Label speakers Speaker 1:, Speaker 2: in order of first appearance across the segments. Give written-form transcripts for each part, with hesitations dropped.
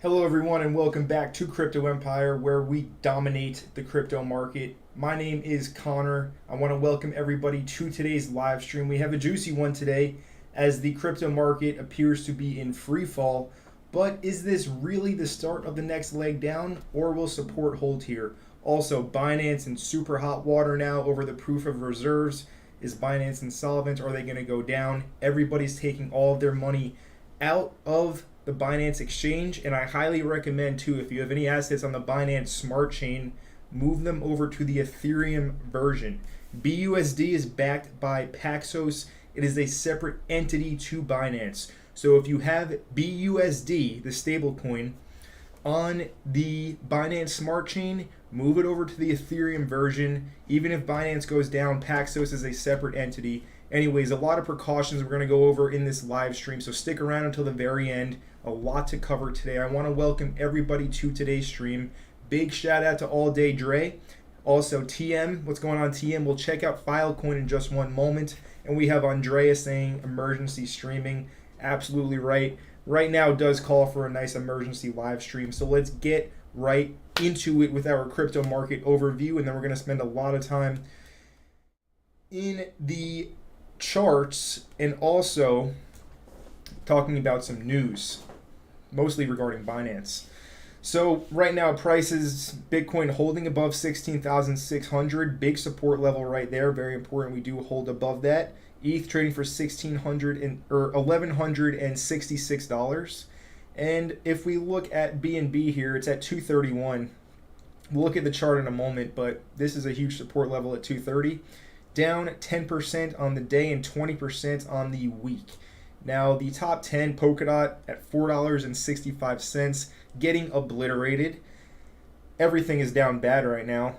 Speaker 1: Hello everyone and welcome back to Crypto Empire, where we dominate the crypto market. My name is Connor. I want to welcome everybody to today's live stream. We have a juicy one today as the crypto market appears to be in free fall. But is this really the start of the next leg down, or will support hold here? Also, Binance in super hot water now over the proof of reserves. Is Binance insolvent? Are they going to go down? Everybody's taking all of their money out of the Binance Exchange, and I highly recommend too, if you have any assets on the Binance Smart Chain, move them over to the Ethereum version. BUSD is backed by Paxos. It is a separate entity to Binance. So if you have BUSD, the stablecoin, on the Binance Smart Chain, move it over to the Ethereum version. Even if Binance goes down, Paxos is a separate entity. Anyways, a lot of precautions we're going to go over in this live stream, so stick around until the very end. A lot to cover today. I want to welcome everybody to today's stream. Big shout out to All Day Dre. Also, TM, what's going on, TM? We'll check out Filecoin in just one moment. And we have Andrea saying emergency streaming. Absolutely right. Right now does call for a nice emergency live stream. So let's get right into it with our crypto market overview. And then we're going to spend a lot of time in the charts and also talking about some news, mostly regarding Binance. So right now, prices, Bitcoin holding above 16,600, big support level right there, very important. We do hold above that. ETH trading for $1,166. And if we look at BNB here, it's at 231. We'll look at the chart in a moment, but this is a huge support level at 230. Down 10% on the day and 20% on the week. Now the top 10, Polkadot at $4.65, getting obliterated. Everything is down bad right now.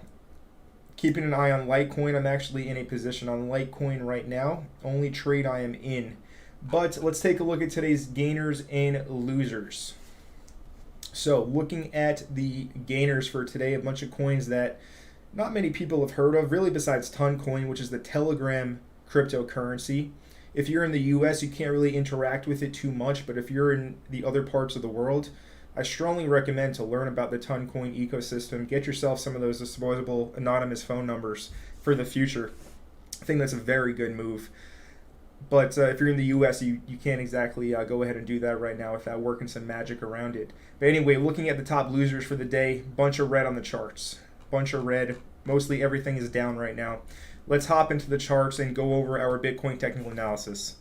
Speaker 1: Keeping an eye on Litecoin. I'm actually in a position on Litecoin right now. Only trade I am in. But let's take a look at today's gainers and losers. So looking at the gainers for today, a bunch of coins that not many people have heard of, really, besides Toncoin, which is the Telegram cryptocurrency. If you're in the US, you can't really interact with it too much, but if you're in the other parts of the world, I strongly recommend to learn about the Toncoin ecosystem. Get yourself some of those disposable anonymous phone numbers for the future. I think that's a very good move. But if you're in the US, you can't exactly go ahead and do that right now without working some magic around it. But anyway, looking at the top losers for the day, bunch of red on the charts. Bunch of red. Mostly everything is down right now. Let's hop into the charts and go over our Bitcoin technical analysis.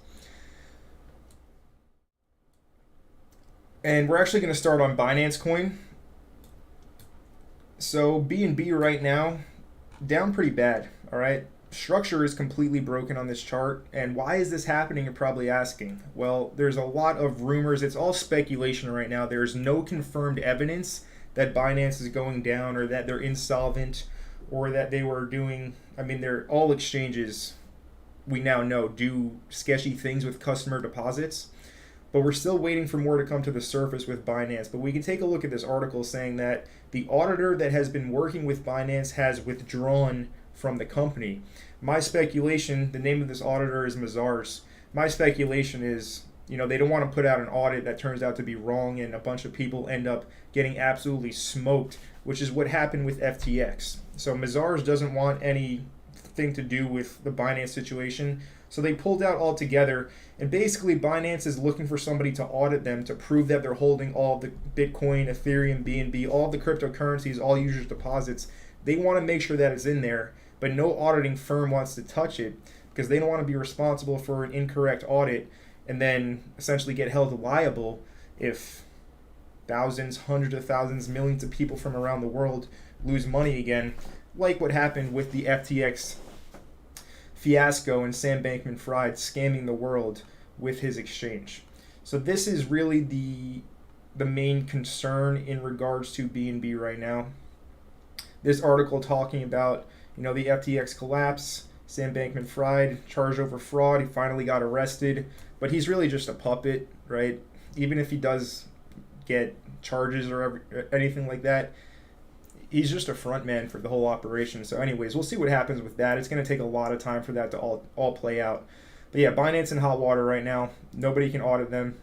Speaker 1: And we're actually going to start on Binance Coin. So BNB right now, down pretty bad, all right? Structure is completely broken on this chart. And why is this happening, you're probably asking? Well, there's a lot of rumors. It's all speculation right now. There's no confirmed evidence that Binance is going down or that they're insolvent or that they were doing, they're all exchanges, we now know, do sketchy things with customer deposits. But we're still waiting for more to come to the surface with Binance. But we can take a look at this article saying that the auditor that has been working with Binance has withdrawn from the company. My speculation, the name of this auditor is Mazars. My speculation is, they don't want to put out an audit that turns out to be wrong and a bunch of people end up getting absolutely smoked, which is what happened with FTX. So Mazars doesn't want anything to do with the Binance situation. So they pulled out altogether. And basically Binance is looking for somebody to audit them to prove that they're holding all the Bitcoin, Ethereum, BNB, all the cryptocurrencies, all users' deposits. They want to make sure that it's in there, but no auditing firm wants to touch it because they don't want to be responsible for an incorrect audit and then essentially get held liable if thousands, hundreds of thousands, millions of people from around the world lose money again, like what happened with the FTX fiasco and Sam Bankman-Fried scamming the world with his exchange. So this is really the main concern in regards to BNB right now. This article talking about, the FTX collapse, Sam Bankman-Fried charged over fraud. He finally got arrested, but he's really just a puppet, right? Even if he does get charges or anything like that, he's just a front man for the whole operation. So anyways, we'll see what happens with that. It's going to take a lot of time for that to all play out. But yeah, Binance in hot water right now. Nobody can audit them.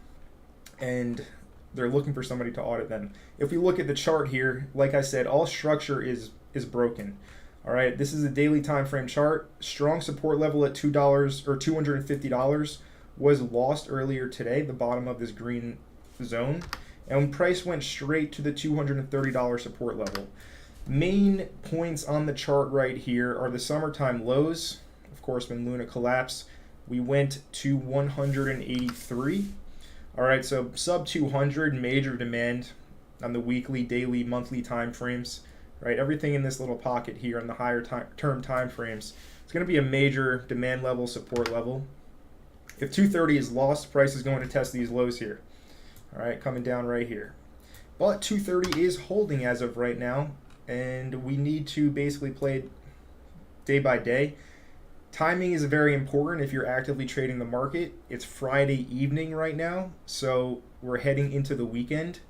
Speaker 1: And They're looking for somebody to audit them. If we look at the chart here, like I said, all structure is broken. All right, this is a daily time frame chart. Strong support level at $2 or $250 was lost earlier today, the bottom of this green zone, and price went straight to the $230 support level. Main points on the chart right here are the summertime lows. Of course, when Luna collapsed, we went to 183. All right, so sub 200, major demand on the weekly, daily, monthly time frames. Right, everything in this little pocket here on the higher term time frames, it's going to be a major demand level, support level. If 230 is lost, price is going to test these lows here. All right, coming down right here. But 230 is holding as of right now, and we need to basically play it day by day. Timing is very important if you're actively trading the market. It's Friday evening right now, so we're heading into the weekend.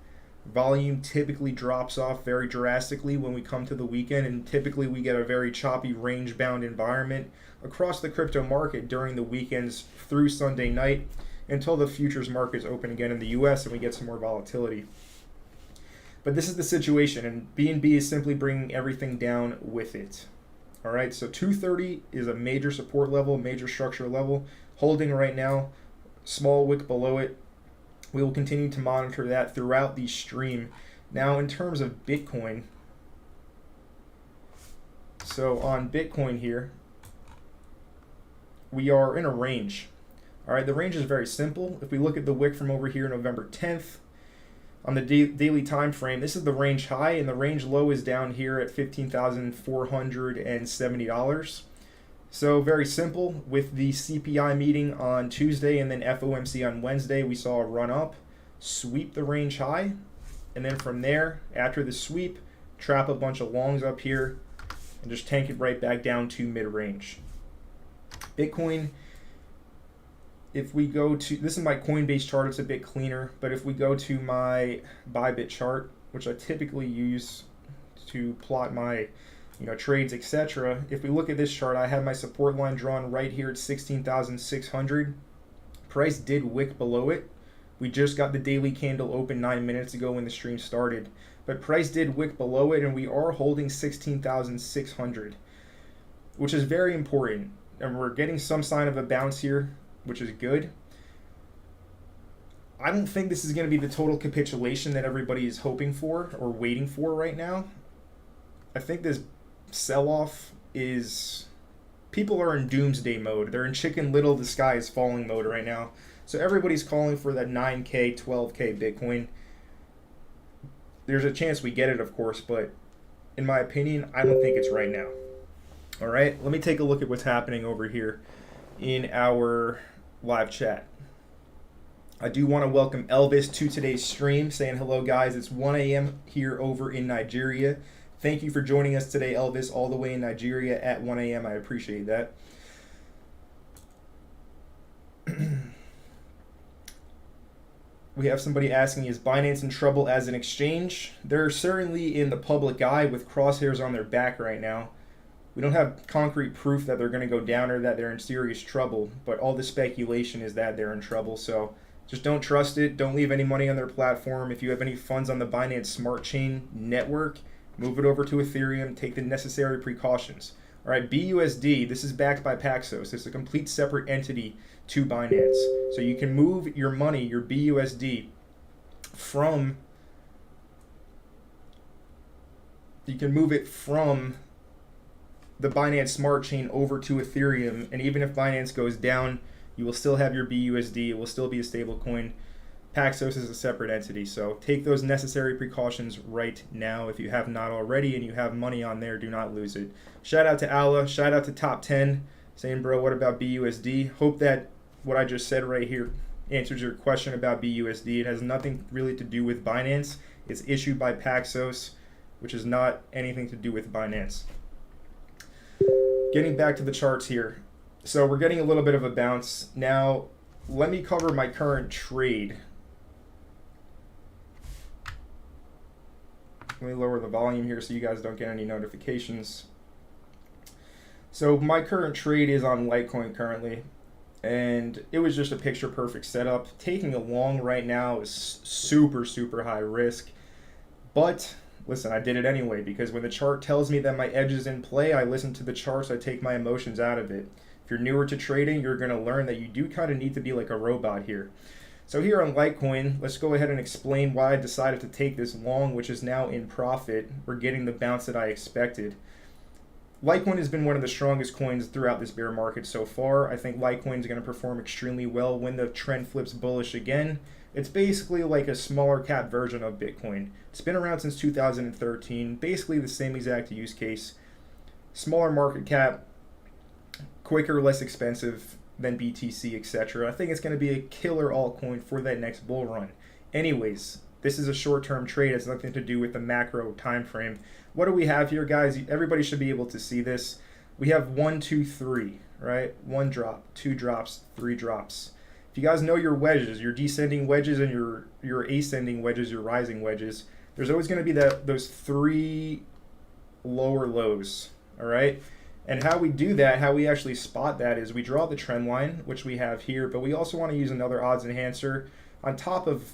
Speaker 1: Volume typically drops off very drastically when we come to the weekend, and typically we get a very choppy range-bound environment across the crypto market during the weekends through Sunday night until the futures markets open again in the US and we get some more volatility. But this is the situation, and BNB is simply bringing everything down with it. All right, so 230 is a major support level, major structure level, holding right now, small wick below it. We will continue to monitor that throughout the stream. Now, in terms of Bitcoin, so on Bitcoin here, we are in a range. All right, the range is very simple. If we look at the wick from over here, November 10th, on the daily time frame, this is the range high, and the range low is down here at $15,470. So very simple. With the CPI meeting on Tuesday and then FOMC on Wednesday, we saw a run up, sweep the range high, and then from there, after the sweep, trap a bunch of longs up here and just tank it right back down to mid-range. Bitcoin, if we go to, this is my Coinbase chart, it's a bit cleaner, but if we go to my Bybit chart, which I typically use to plot my trades, etc. If we look at this chart, I have my support line drawn right here at 16,600. Price did wick below it. We just got the daily candle open 9 minutes ago when the stream started. But price did wick below it, and we are holding 16,600, which is very important. And we're getting some sign of a bounce here, which is good. I don't think this is going to be the total capitulation that everybody is hoping for or waiting for right now. I think this sell-off is, people are in doomsday mode. They're in Chicken Little, the sky is falling mode right now. So everybody's calling for that 9K, 12K Bitcoin. There's a chance we get it, of course, but in my opinion, I don't think it's right now. All right, let me take a look at what's happening over here in our live chat. I do want to welcome Elvis to today's stream, saying hello, guys. It's 1 a.m. here over in Nigeria. Thank you for joining us today, Elvis, all the way in Nigeria at 1 a.m. I appreciate that. We have somebody asking, is Binance in trouble as an exchange? They're certainly in the public eye with crosshairs on their back right now. We don't have concrete proof that they're going to go down or that they're in serious trouble, but all the speculation is that they're in trouble. So just don't trust it. Don't leave any money on their platform. If you have any funds on the Binance Smart Chain network, move it over to Ethereum. Take the necessary precautions. All right, BUSD, this is backed by Paxos. It's a complete separate entity to Binance. So you can move your money, your BUSD, from the Binance Smart Chain over to Ethereum. And even if Binance goes down, you will still have your BUSD. It will still be a stable coin. Paxos is a separate entity, so take those necessary precautions right now. If you have not already and you have money on there, do not lose it. Shout out to Allah, shout out to Top 10, saying, bro, what about BUSD? Hope that what I just said right here answers your question about BUSD. It has nothing really to do with Binance. It's issued by Paxos, which is not anything to do with Binance. Getting back to the charts here. So we're getting a little bit of a bounce. Now, let me cover my current trade. Let me lower the volume here so you guys don't get any notifications. So my current trade is on Litecoin currently. and it was just a picture perfect setup. Taking a long right now is super, super high risk. But listen, I did it anyway because when the chart tells me that my edge is in play, I listen to the charts, I take my emotions out of it. If you're newer to trading, you're going to learn that you do kind of need to be like a robot here. So here on Litecoin, let's go ahead and explain why I decided to take this long, which is now in profit. We're getting the bounce that I expected. Litecoin has been one of the strongest coins throughout this bear market so far. I think Litecoin is going to perform extremely well when the trend flips bullish again. It's basically like a smaller cap version of Bitcoin. It's been around since 2013, basically the same exact use case. Smaller market cap, quicker, less expensive than BTC, etc. I think it's going to be a killer altcoin for that next bull run. Anyways, this is a short-term trade. It has nothing to do with the macro time frame. What do we have here, guys? Everybody should be able to see this. We have 1, 2, 3, right? 1 drop, 2 drops, 3 drops. If you guys know your wedges, your descending wedges and your ascending wedges, your rising wedges, there's always going to be those 3 lower lows, all right? And how we do that, how we actually spot that is we draw the trend line, which we have here, but we also want to use another odds enhancer on top of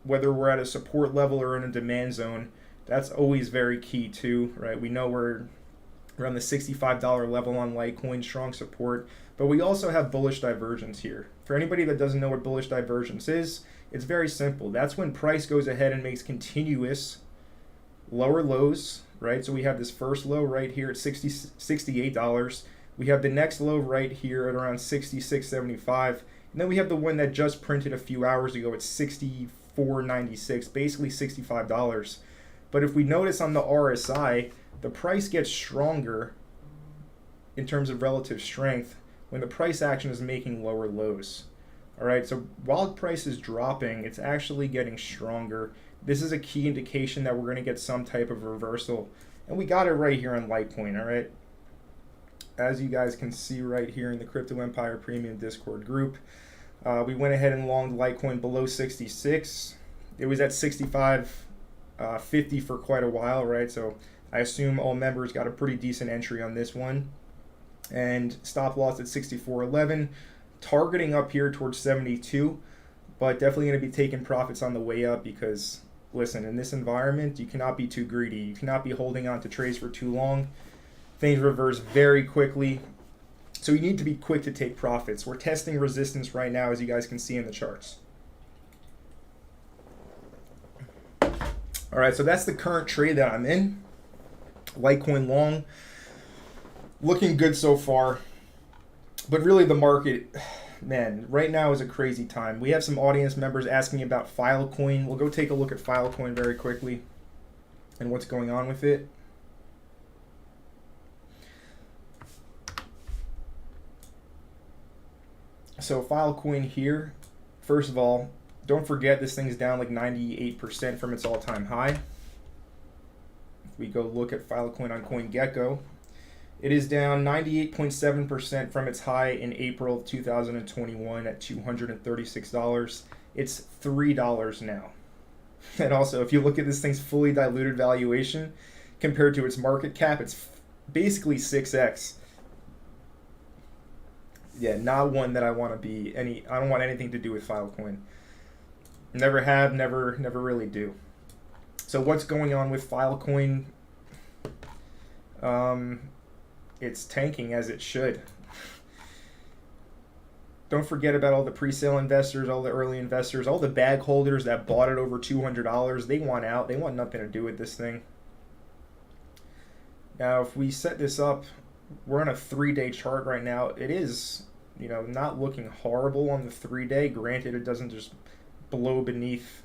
Speaker 1: whether we're at a support level or in a demand zone. That's always very key too, right? We know we're around the $65 level on Litecoin, strong support, but we also have bullish divergence here. For anybody that doesn't know what bullish divergence is, it's very simple. That's when price goes ahead and makes continuous lower lows, right? So we have this first low right here at $68. We have the next low right here at around $66.75. And then we have the one that just printed a few hours ago at $64.96, basically $65. But if we notice on the RSI, the price gets stronger in terms of relative strength when the price action is making lower lows. All right, so while price is dropping, it's actually getting stronger. This is a key indication that we're going to get some type of reversal. And we got it right here on Litecoin, all right? As you guys can see right here in the Crypto Empire Premium Discord group, we went ahead and longed Litecoin below 66. It was at 65.50 for quite a while, right? So I assume all members got a pretty decent entry on this one. And stop loss at 64.11, targeting up here towards 72, but definitely going to be taking profits on the way up because, listen, in this environment, you cannot be too greedy. You cannot be holding on to trades for too long. Things reverse very quickly. So you need to be quick to take profits. We're testing resistance right now, as you guys can see in the charts. All right, so that's the current trade that I'm in. Litecoin long. Looking good so far. But really the market, man, right now is a crazy time. We have some audience members asking about Filecoin. We'll go take a look at Filecoin very quickly and what's going on with it. So Filecoin here, first of all, don't forget this thing's down like 98% from its all-time high. If we go look at Filecoin on CoinGecko, it is down 98.7% from its high in April of 2021 at $236. It's $3 now. And also, if you look at this thing's fully diluted valuation compared to its market cap, it's basically 6x. Yeah, not one that I want to be I don't want anything to do with Filecoin. Never have, never really do. So what's going on with Filecoin? It's tanking as it should. Don't forget about all the pre-sale investors, all the early investors, all the bag holders that bought it over $200. They want out. They want nothing to do with this thing. Now, if we set this up, we're on a 3-day chart right now. It is, not looking horrible on the 3-day. Granted, it doesn't just blow beneath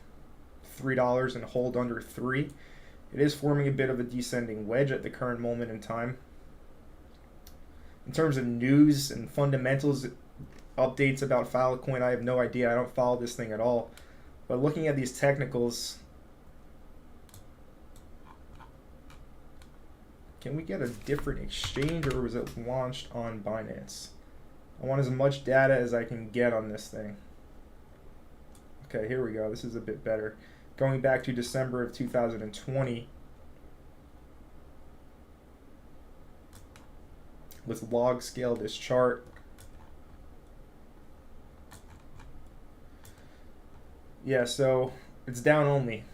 Speaker 1: $3 and hold under 3. It is forming a bit of a descending wedge at the current moment in time. In terms of news and fundamentals, updates about Filecoin, I have no idea. I don't follow this thing at all. But looking at these technicals, can we get a different exchange, or was it launched on Binance? I want as much data as I can get on this thing. Okay, here we go. This is a bit better. Going back to December of 2020. Let's log scale this chart. Yeah, so it's down only.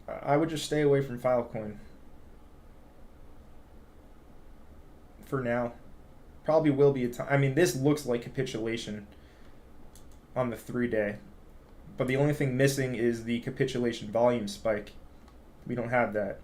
Speaker 1: I would just stay away from Filecoin for now. Probably will be a time. I mean, this looks like capitulation on the 3-day, but the only thing missing is the capitulation volume spike. We don't have that.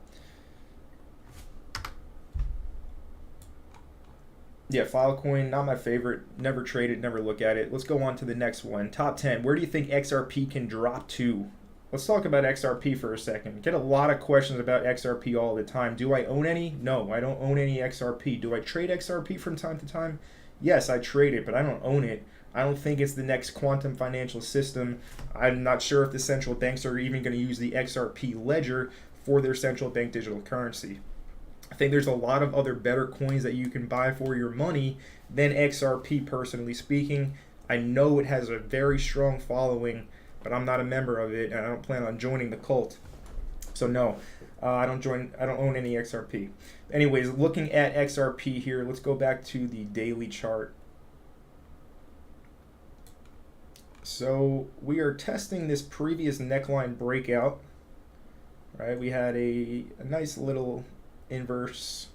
Speaker 1: Yeah, Filecoin, not my favorite. Never trade it, never look at it. Let's go on to the next one. Top 10. Where do you think XRP can drop to? Let's talk about XRP for a second. Get a lot of questions about XRP all the time. Do I own any? No, I don't own any XRP. Do I trade XRP from time to time? Yes, I trade it, but I don't own it. I don't think it's the next quantum financial system. I'm not sure if the central banks are even going to use the XRP ledger for their central bank digital currency. I think there's a lot of other better coins that you can buy for your money than XRP, personally speaking. I know it has a very strong following, but I'm not a member of it, and I don't plan on joining the cult. So no, I don't own any XRP. Anyways, looking at XRP here, let's go back to the daily chart. So we are testing this previous neckline breakout, right? We had a nice little inverse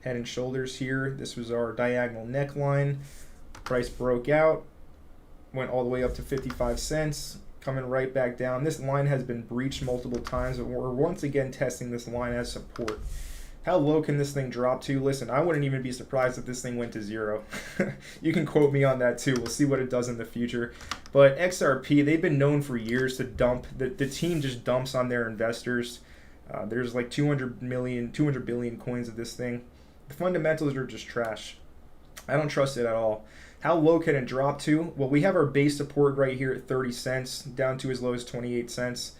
Speaker 1: head and shoulders here. This was our diagonal neckline. Price broke out, went all the way up to 55 cents, coming right back down. This line has been breached multiple times, but we're once again testing this line as support. How low can this thing drop to? Listen, I wouldn't even be surprised if this thing went to 0. You can quote me on that too. We'll see what it does in the future. But XRP, they've been known for years to dump. The team just dumps on their investors. There's like 200 billion coins of this thing. The fundamentals are just trash. I don't trust it at all. How low can it drop to? Well, we have our base support right here at 30 cents, down to as low as 28 cents.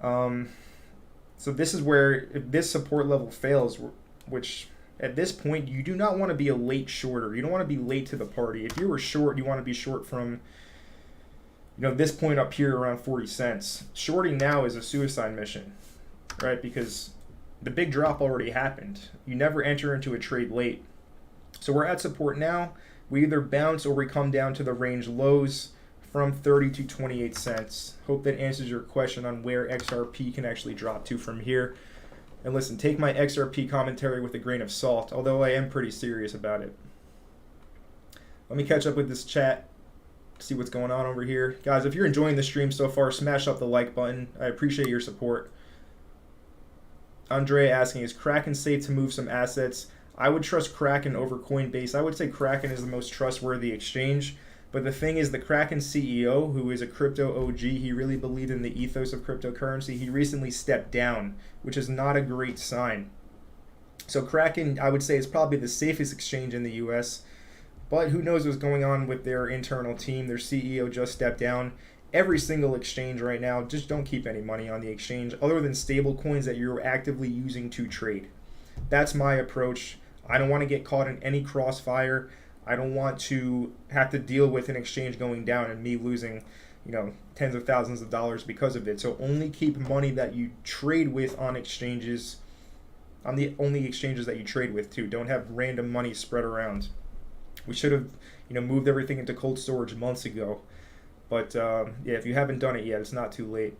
Speaker 1: So this is where, if this support level fails, which at this point, you do not want to be a late shorter. You don't want to be late to the party. If you were short, you want to be short from, this point up here around 40 cents. Shorting now is a suicide mission, right? Because the big drop already happened. You never enter into a trade late. So we're at support now. We either bounce or we come down to the range lows from 30 to 28 cents. Hope that answers your question on where XRP can actually drop to from here. And listen, take my XRP commentary with a grain of salt, although I am pretty serious about it. Let me catch up with this chat, see what's going on over here. Guys, if you're enjoying the stream so far, smash up the like button. I appreciate your support. Andre asking, is Kraken safe to move some assets? I would trust Kraken over Coinbase. I would say Kraken is the most trustworthy exchange. But the thing is, the Kraken CEO, who is a crypto OG, he really believed in the ethos of cryptocurrency. He recently stepped down, which is not a great sign. So Kraken, I would say, is probably the safest exchange in the US. But who knows what's going on with their internal team. Their CEO just stepped down. Every single exchange right now, just don't keep any money on the exchange other than stable coins that you're actively using to trade. That's my approach. I don't want to get caught in any crossfire. I don't want to have to deal with an exchange going down and me losing, tens of thousands of dollars because of it. So only keep money that you trade with on exchanges, on the only exchanges that you trade with too. Don't have random money spread around. We should have, moved everything into cold storage months ago. But yeah, if you haven't done it yet, it's not too late.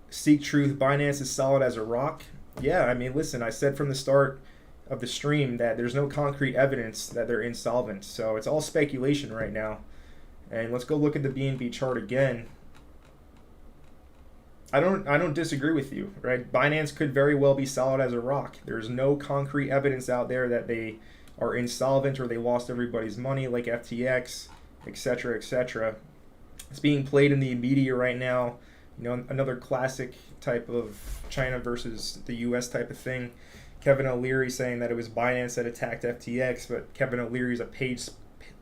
Speaker 1: Seek truth. Binance is solid as a rock. Yeah, I mean, listen, I said from the start of the stream that there's no concrete evidence that they're insolvent. So it's all speculation right now. And let's go look at the BNB chart again. I don't disagree with you, right? Binance could very well be solid as a rock. There's no concrete evidence out there that they are insolvent or they lost everybody's money like FTX, etc., etc. It's being played in the media right now. Another classic type of China versus the US type of thing. Kevin O'Leary saying that it was Binance that attacked FTX, but Kevin O'Leary is a paid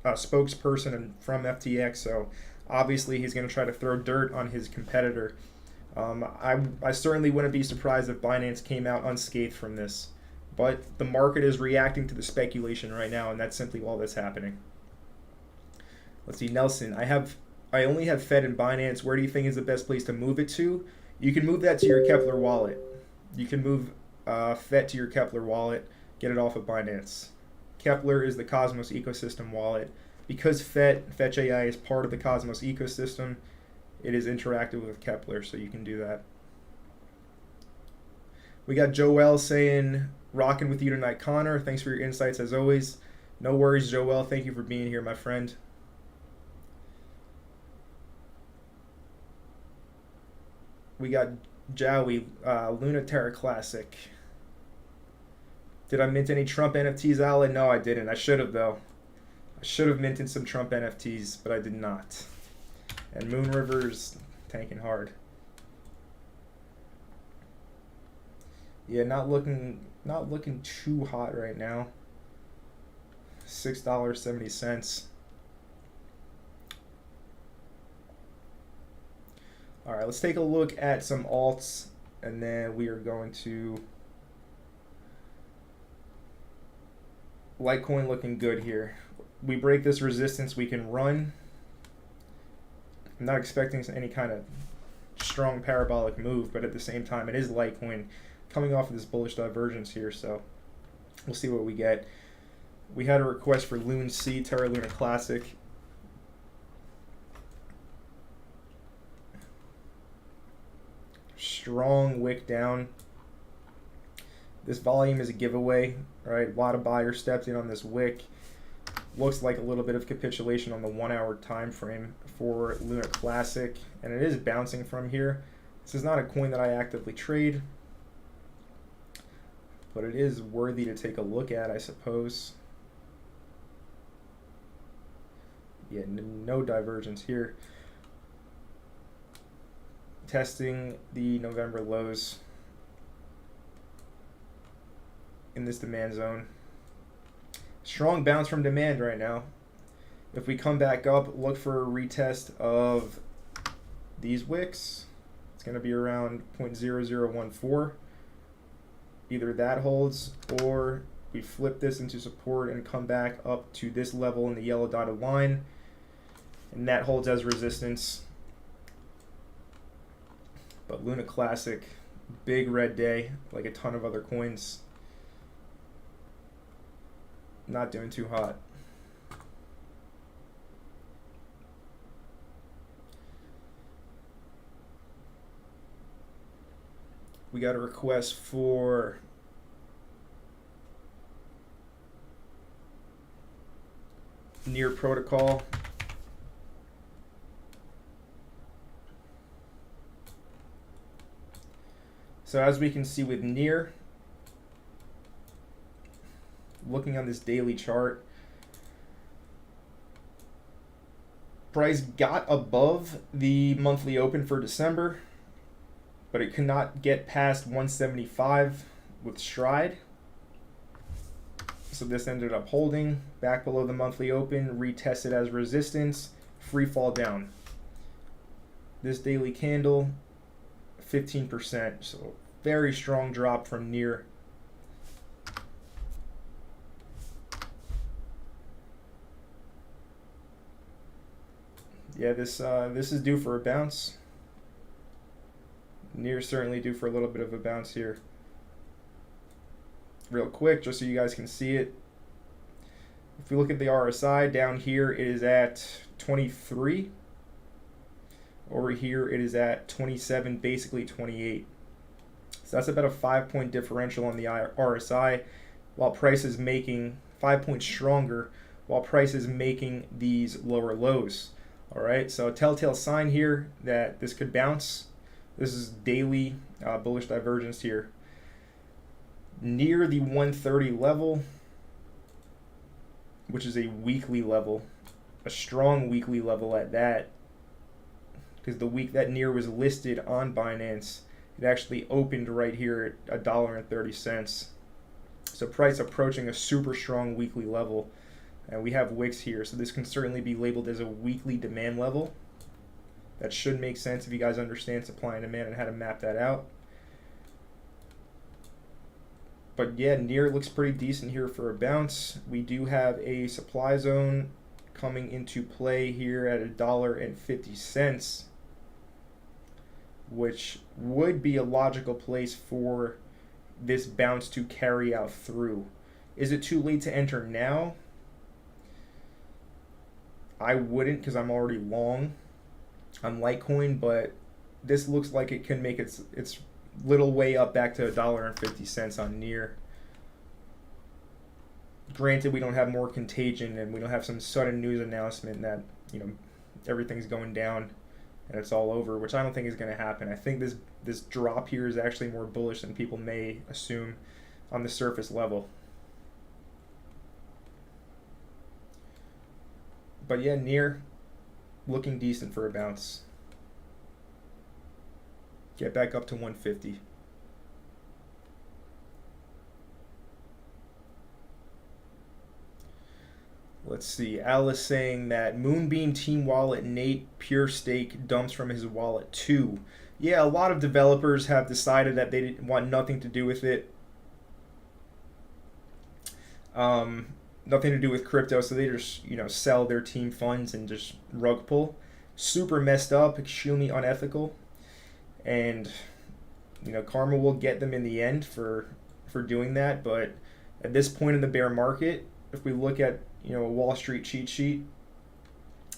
Speaker 1: spokesperson from FTX, so obviously he's going to try to throw dirt on his competitor. I certainly wouldn't be surprised if Binance came out unscathed from this, but the market is reacting to the speculation right now, and that's simply all that's happening. Let's see, Nelson, I only have Fed and Binance. Where do you think is the best place to move it to? You can move that to your Kepler wallet. You can move Fed to your Kepler wallet, get it off of Binance. Kepler is the Cosmos ecosystem wallet. because Fetch AI is part of the Cosmos ecosystem, it is interactive with Kepler, so you can do that. We got Joel saying, rocking with you tonight, Connor. Thanks for your insights as always. No worries, Joel. Thank you for being here, my friend. We got Jowie, Lunaterra Classic. Did I mint any Trump NFTs, Alan? No, I didn't. I should have, though. I should have minted some Trump NFTs, but I did not. And Moon River's tanking hard. Yeah, not looking too hot right now. $6.70. All right, let's take a look at some alts, and then we are going to Litecoin looking good here. We break this resistance, we can run. I'm not expecting any kind of strong parabolic move, but at the same time, it is Litecoin coming off of this bullish divergence here, so we'll see what we get. We had a request for Loon C, Terra Luna Classic. Strong wick down. This volume is a giveaway, right? A lot of buyers stepped in on this wick. Looks like a little bit of capitulation on the 1 hour time frame for Luna Classic, and it is bouncing from here. This is not a coin that I actively trade, but it is worthy to take a look at, I suppose. Yeah, no divergence here. Testing the November lows in this demand zone. Strong bounce from demand right now. If we come back up, look for a retest of these wicks. It's going to be around 0.0014. Either that holds, or we flip this into support and come back up to this level in the yellow dotted line, and that holds as resistance. But Luna Classic, big red day, like a ton of other coins. Not doing too hot. We got a request for Near Protocol. So as we can see with Near, looking on this daily chart, price got above the monthly open for December, but it could not get past 175 with stride. So this ended up holding back below the monthly open, retested as resistance, free fall down. This daily candle, 15%, so very strong drop from Near. Yeah, this is due for a bounce. Near certainly due for a little bit of a bounce here. Real quick, just so you guys can see it. If we look at the RSI, down here it is at 23. Over here it is at 27, basically 28. So that's about a 5-point differential on the RSI, while price is making 5 points stronger, while price is making these lower lows. All right, so a telltale sign here that this could bounce. This is daily bullish divergence here. Near the 130 level, which is a weekly level, a strong weekly level at that, because the week that Near was listed on Binance, it actually opened right here at $1.30. So price approaching a super strong weekly level. And we have wicks here, so this can certainly be labeled as a weekly demand level. That should make sense if you guys understand supply and demand and how to map that out. But yeah, Near looks pretty decent here for a bounce. We do have a supply zone coming into play here at $1.50, which would be a logical place for this bounce to carry out through. Is it too late to enter now? I wouldn't because I'm already long on Litecoin, but this looks like it can make its little way up back to $1.50 on near. Granted, we don't have more contagion and we don't have some sudden news announcement that, you know, everything's going down and it's all over, which I don't think is going to happen. I think this drop here is actually more bullish than people may assume on the surface level. But yeah, near looking decent for a bounce. Get back up to 150. Let's see. Alice saying that Moonbeam Team Wallet Nate Pure Stake dumps from his wallet too. Yeah, a lot of developers have decided that they want nothing to do with it. Nothing to do with crypto, so they just, you know, sell their team funds and just rug pull. Super messed up, extremely unethical, and you know, karma will get them in the end for doing that. But at this point in the bear market, if we look at, you know, a Wall Street cheat sheet,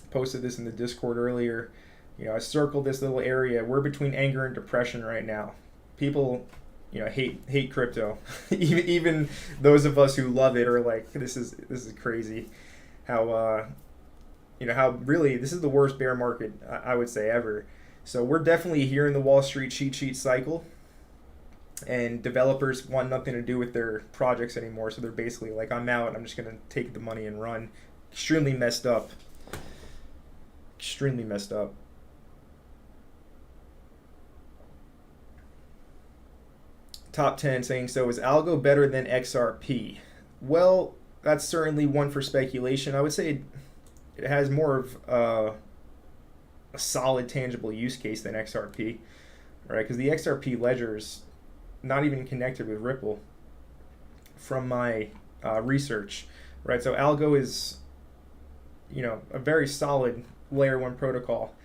Speaker 1: posted this in the Discord earlier. You know, I circled this little area. We're between anger and depression right now. People, you know, hate crypto. even those of us who love it are like, this is crazy. How you know, how really this is the worst bear market I would say ever. So we're definitely here in the Wall Street cheat sheet cycle, and developers want nothing to do with their projects anymore. So they're basically like, I'm out. I'm just gonna take the money and run. Extremely messed up. Extremely messed up. Top 10 saying, so is Algo better than XRP? Well, that's certainly one for speculation. I would say it has more of a solid, tangible use case than XRP, right? Because the XRP ledger is not even connected with Ripple from my research, right? So Algo is, you know, a very solid layer 1 protocol.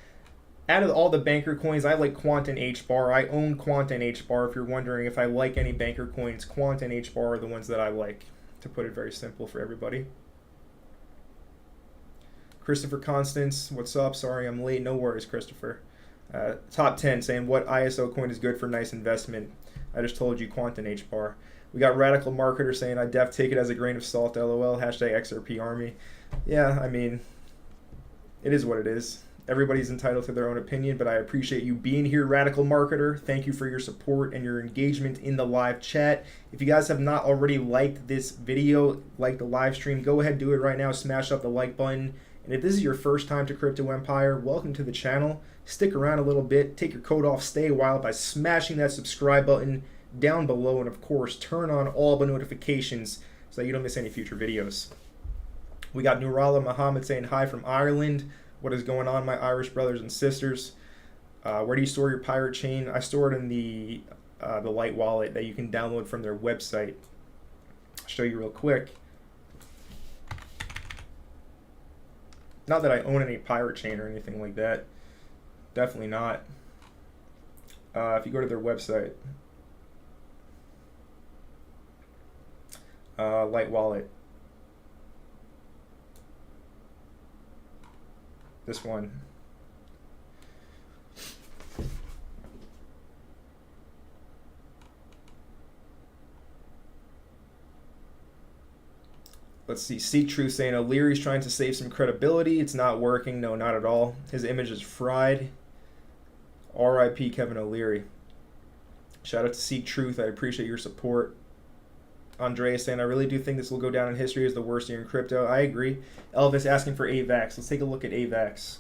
Speaker 1: Out of all the banker coins, I like Quant and HBAR. I own Quant and HBAR. If you're wondering if I like any banker coins, Quant and HBAR are the ones that I like, to put it very simple for everybody. Christopher Constance, what's up? Sorry I'm late. No worries, Christopher. Top 10 saying, what ISO coin is good for nice investment? I just told you Quant and HBAR. We got Radical Marketer saying, I def take it as a grain of salt, LOL. Hashtag XRP Army. Yeah, I mean, it is what it is. Everybody's entitled to their own opinion, but I appreciate you being here, Radical Marketer. Thank you for your support and your engagement in the live chat. If you guys have not already liked this video, like the live stream, go ahead, do it right now. Smash up the like button. And if this is your first time to Crypto Empire, welcome to the channel. Stick around a little bit, take your coat off, stay a while by smashing that subscribe button down below, and of course, turn on all the notifications so that you don't miss any future videos. We got Nurala Muhammad saying hi from Ireland. What is going on, my Irish brothers and sisters? Where do you store your pirate chain? I store it in the Lite wallet that you can download from their website. I'll show you real quick. Not that I own any pirate chain or anything like that. Definitely not. If you go to their website, Lite wallet. This one. Let's see. Seek Truth saying O'Leary's trying to save some credibility. It's not working. No, not at all. His image is fried. R.I.P. Kevin O'Leary. Shout out to Seek Truth. I appreciate your support. Andreas saying, I really do think this will go down in history as the worst year in crypto. I agree. Elvis asking for AVAX. Let's take a look at AVAX.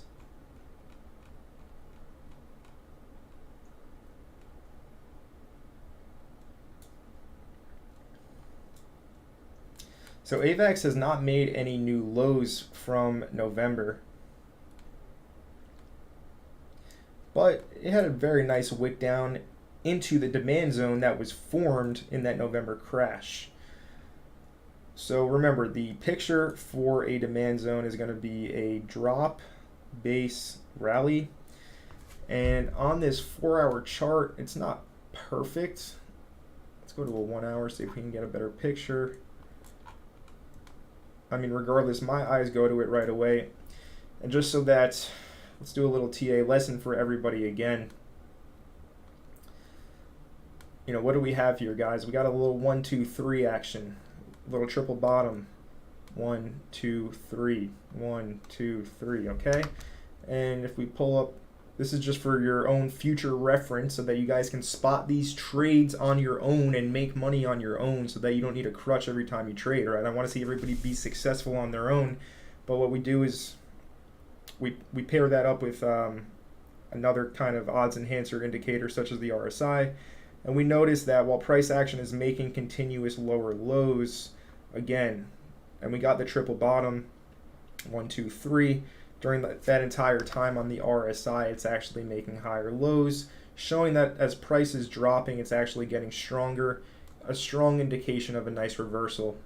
Speaker 1: So AVAX has not made any new lows from November, but it had a very nice wick down into the demand zone that was formed in that November crash. So remember, the picture for a demand zone is going to be a drop, base, rally. And on this 4-hour chart, it's not perfect. Let's go to a 1 hour, see if we can get a better picture. I mean, regardless, my eyes go to it right away. And just so that, let's do a little TA lesson for everybody again. You know, what do we have here, guys? We got a little 1, 2, 3 action, a little triple bottom, 1, 2, 3, 1, 2, 3. Okay, and if we pull up, this is just for your own future reference so that you guys can spot these trades on your own and make money on your own so that you don't need a crutch every time you trade, right? I want to see everybody be successful on their own, but what we do is we pair that up with another kind of odds enhancer indicator such as the RSI, and we notice that while price action is making continuous lower lows again, and we got the triple bottom, 1, 2, 3, during that entire time on the RSI, it's actually making higher lows, showing that as price is dropping, it's actually getting stronger, a strong indication of a nice reversal.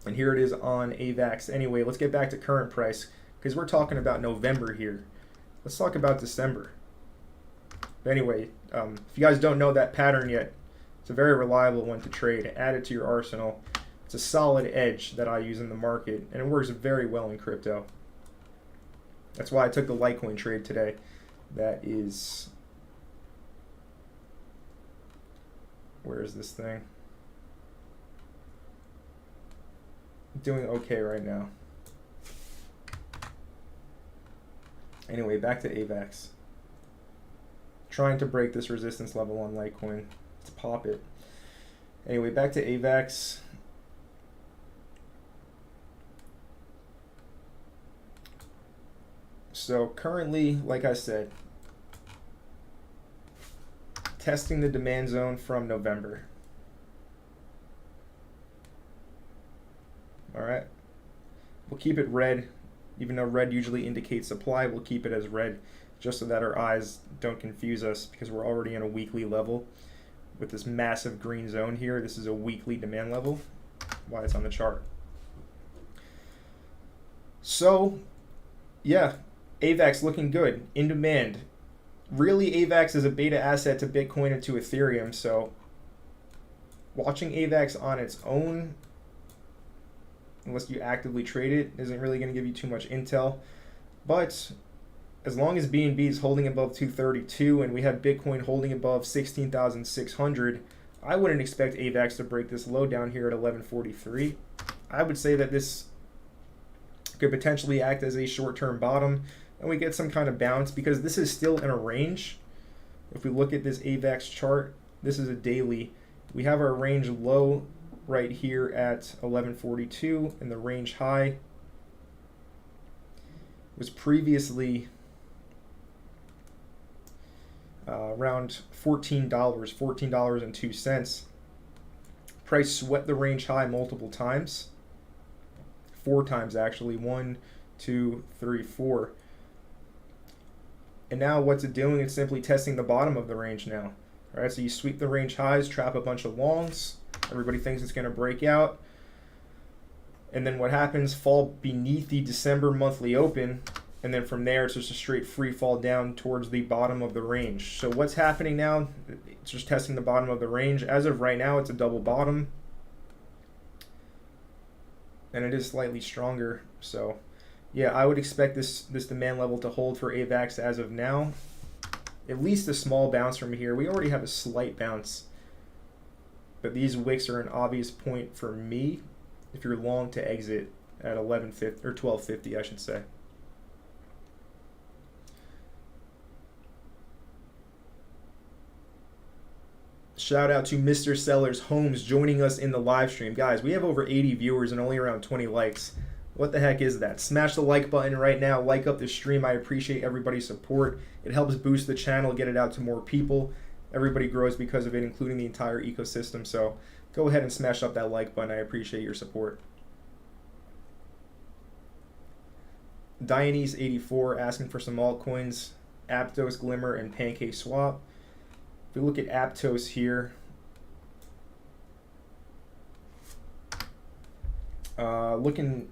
Speaker 1: And here it is on AVAX. Anyway, let's get back to current price because we're talking about November here. Let's talk about December. But anyway, if you guys don't know that pattern yet, it's a very reliable one to trade. Add it to your arsenal. It's a solid edge that I use in the market, and it works very well in crypto. That's why I took the Litecoin trade today. That is, where is this thing? Doing okay right now. Anyway, back to AVAX. Trying to break this resistance level on Litecoin. Let's pop it. Anyway, back to AVAX. So currently, like I said, testing the demand zone from November. All right, we'll keep it red, even though red usually indicates supply, we'll keep it as red just so that our eyes don't confuse us because we're already in a weekly level with this massive green zone here. This is a weekly demand level, why it's on the chart. So, yeah. AVAX looking good, in demand. Really, AVAX is a beta asset to Bitcoin and to Ethereum, so watching AVAX on its own, unless you actively trade it, isn't really going to give you too much intel. But as long as BNB is holding above 232 and we have Bitcoin holding above 16,600, I wouldn't expect AVAX to break this low down here at 1143. I would say that this could potentially act as a short-term bottom and we get some kind of bounce because this is still in a range. If we look at this AVAX chart, this is a daily. We have our range low right here at 1142 and the range high was previously around $14.02. Price swept the range high multiple times. 4 times actually, 1, 2, 3, 4. And now what's it doing? It's simply testing the bottom of the range now. All right, so you sweep the range highs, trap a bunch of longs. Everybody thinks it's going to break out. And then what happens? Fall beneath the December monthly open. And then from there, it's just a straight free fall down towards the bottom of the range. So what's happening now? It's just testing the bottom of the range. As of right now, it's a double bottom. And it is slightly stronger. So yeah, I would expect this demand level to hold for AVAX as of now. At least a small bounce from here. We already have a slight bounce. But these wicks are an obvious point for me if you're long to exit at 1150 or 1250, I should say. Shout out to Mr. Sellers Homes joining us in the live stream. Guys, we have over 80 viewers and only around 20 likes. What the heck is that? Smash the like button right now. Like up the stream. I appreciate everybody's support. It helps boost the channel, get it out to more people. Everybody grows because of it, including the entire ecosystem. So go ahead and smash up that like button. I appreciate your support. Dionyse84 asking for some altcoins. Aptos, Glimmer, and Pancake Swap. If we look at Aptos here, looking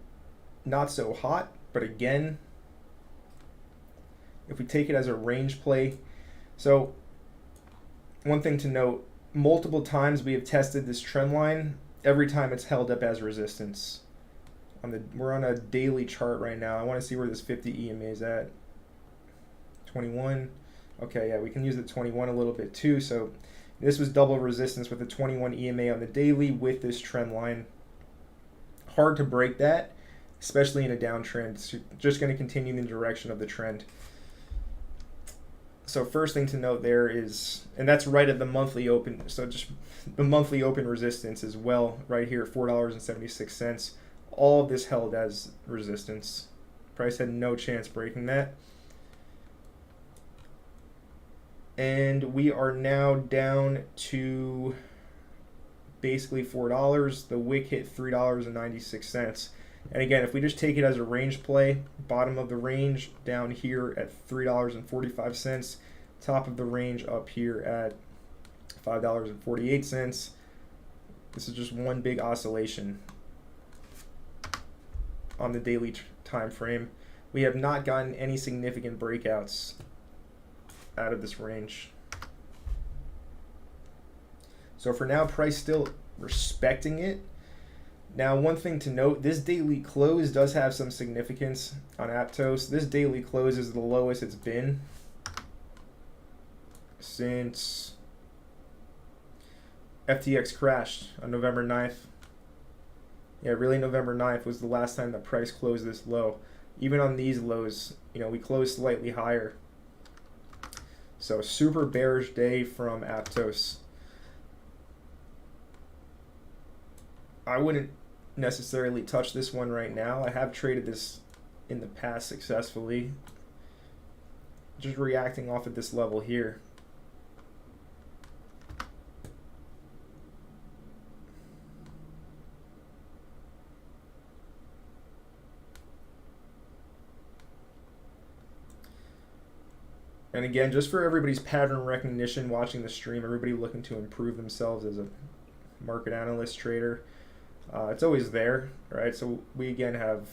Speaker 1: not so hot, but again, if we take it as a range play, so one thing to note, multiple times we have tested this trend line, every time it's held up as resistance. we're on a daily chart right now. I want to see where this 50 EMA is at. 21. Okay, yeah, we can use the 21 a little bit too. So this was double resistance with the 21 EMA on the daily with this trend line. Hard to break that, especially in a downtrend. It's just going to continue in the direction of the trend. So first thing to note there is, and that's right at the monthly open, so just the monthly open resistance as well, right here, $4.76. All of this held as resistance. Price had no chance breaking that. And we are now down to basically $4. The wick hit $3.96. And again, if we just take it as a range play, bottom of the range down here at $3.45, top of the range up here at $5.48. This is just one big oscillation on the daily time frame. We have not gotten any significant breakouts out of this range. So for now, price still respecting it. Now, one thing to note, this daily close does have some significance on Aptos. This daily close is the lowest it's been since FTX crashed on November 9th. Yeah, really November 9th was the last time the price closed this low. Even on these lows, we closed slightly higher. So super bearish day from Aptos. I wouldn't necessarily touch this one right now. I have traded this in the past successfully. Just reacting off at this level here. And again, just for everybody's pattern recognition watching the stream, everybody looking to improve themselves as a market analyst trader, it's always there, right? So we again have,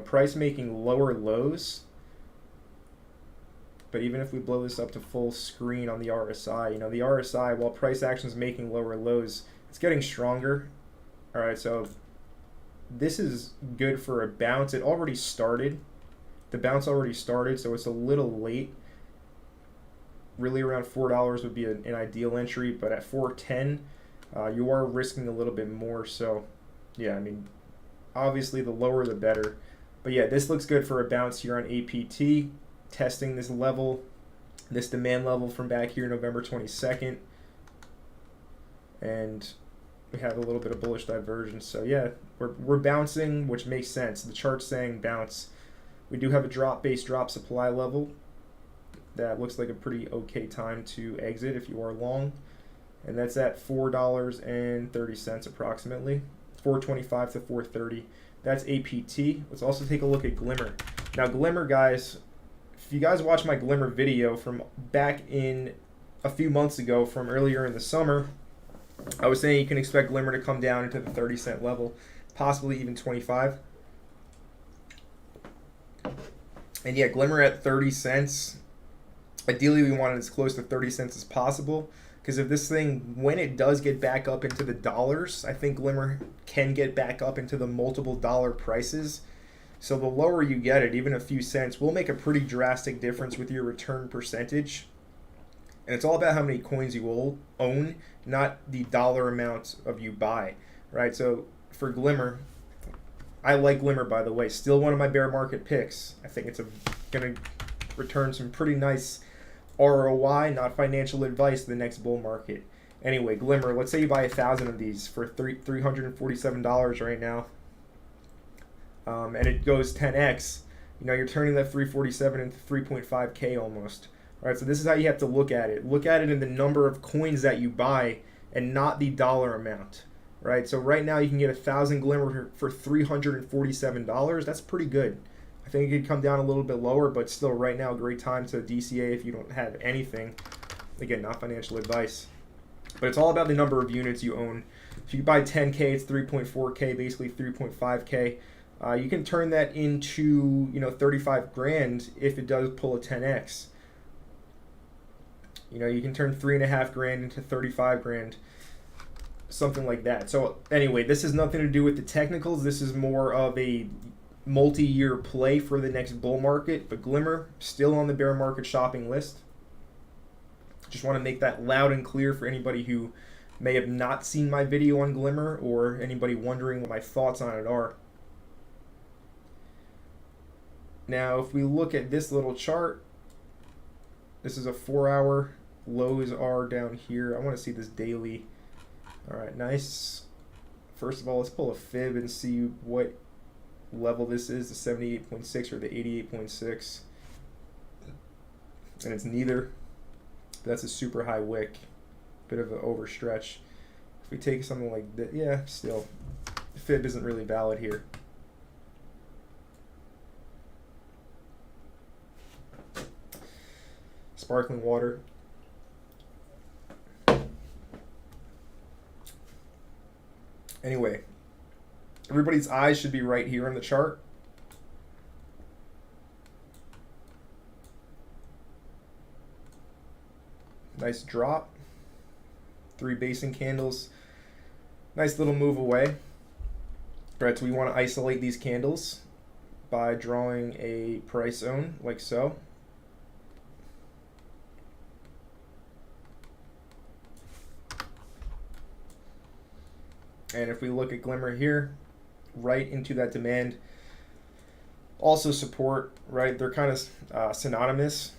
Speaker 1: price making lower lows. But even if we blow this up to full screen on the RSI, the RSI, while price action is making lower lows, it's getting stronger. All right, so this is good for a bounce. It already started. The bounce already started, so it's a little late. Really around $4 would be an ideal entry, but at $4.10, you are risking a little bit more. So, yeah, obviously the lower the better. But yeah, this looks good for a bounce here on APT, testing this level, this demand level from back here November 22nd. And we have a little bit of bullish divergence. So yeah, we're bouncing, which makes sense. The chart's saying bounce. We do have a drop-based drop supply level. That looks like a pretty okay time to exit if you are long. And that's at $4.30 approximately. 425 to 430. That's APT. Let's also take a look at Glimmer. Now Glimmer, guys, if you guys watch my Glimmer video from back in a few months ago from earlier in the summer, I was saying you can expect Glimmer to come down into the 30-cent level, possibly even 25. And yeah, Glimmer at 30 cents. Ideally, we want it as close to 30 cents as possible. Because if this thing, when it does get back up into the dollars, I think Glimmer can get back up into the multiple dollar prices. So the lower you get it, even a few cents, will make a pretty drastic difference with your return percentage. And it's all about how many coins you own, not the dollar amount of you buy, right? So for Glimmer, I like Glimmer, by the way. Still one of my bear market picks. I think it's going to return some pretty nice ROI, not financial advice, the next bull market. Anyway, Glimmer, let's say you buy 1,000 of these for $347 right now, and it goes 10x. You're turning that 347 into 3.5K almost. All right, so this is how you have to look at it. Look at it in the number of coins that you buy and not the dollar amount. Right, so right now you can get 1,000 Glimmer for $347. That's pretty good. I think it could come down a little bit lower, but still right now, great time to DCA if you don't have anything. Again, not financial advice. But it's all about the number of units you own. If you buy 10K, it's 3.4K, basically 3.5K. You can turn that into 35 grand if it does pull a 10X. You can turn 3.5 grand into 35 grand. something like that. So anyway, this has nothing to do with the technicals. This is more of a multi-year play for the next bull market, but Glimmer still on the bear market shopping list. Just want to make that loud and clear for anybody who may have not seen my video on Glimmer, or anybody wondering what my thoughts on it are. Now, if we look at this little chart, this is a 4-hour. Lows are down here. I want to see this daily. All right, nice. First of all, let's pull a fib and see what level this is, the 78.6 or the 88.6. And it's neither. That's a super high wick. Bit of an overstretch. If we take something like that, yeah, still. The fib isn't really valid here. Sparkling water. Anyway, everybody's eyes should be right here on the chart. Nice drop. 3 basing candles. Nice little move away. Right, so we want to isolate these candles by drawing a price zone like so. And if we look at Glimmer here, right into that demand, also support, right? They're kind of synonymous.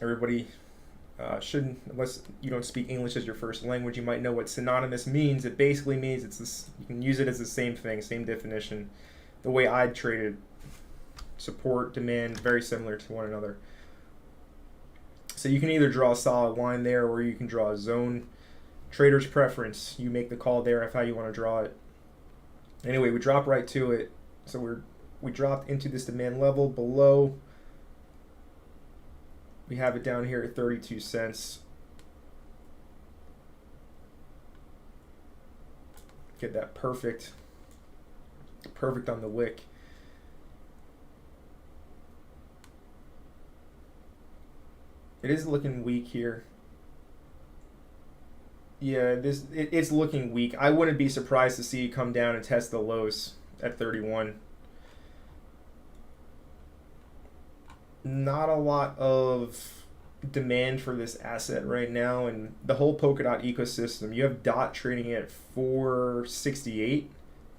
Speaker 1: Everybody shouldn't, unless you don't speak English as your first language, you might know what synonymous means. It basically means it's this, you can use it as the same thing, same definition. The way I'd traded, support, demand, very similar to one another. So you can either draw a solid line there, or you can draw a zone. Trader's preference. You make the call there of how you want to draw it. Anyway, we drop right to it. So we dropped into this demand level below. We have it down here at 32 cents. Get that perfect on the wick. It is looking weak here. Yeah, it's looking weak. I wouldn't be surprised to see it come down and test the lows at 31. Not a lot of demand for this asset right now, and the whole Polkadot ecosystem. You have DOT trading at 468,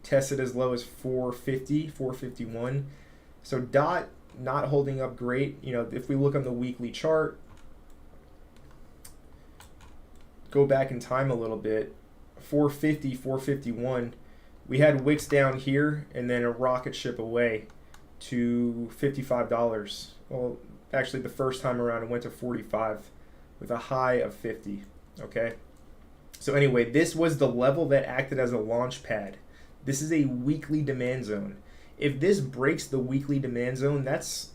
Speaker 1: tested as low as 450, 451. So DOT not holding up great. You know, if we look on the weekly chart, go back in time a little bit, 450, 451, we had wicks down here and then a rocket ship away to $55. Well, actually the first time around it went to 45 with a high of 50, okay? So anyway, this was the level that acted as a launch pad. This is a weekly demand zone. If this breaks the weekly demand zone, that's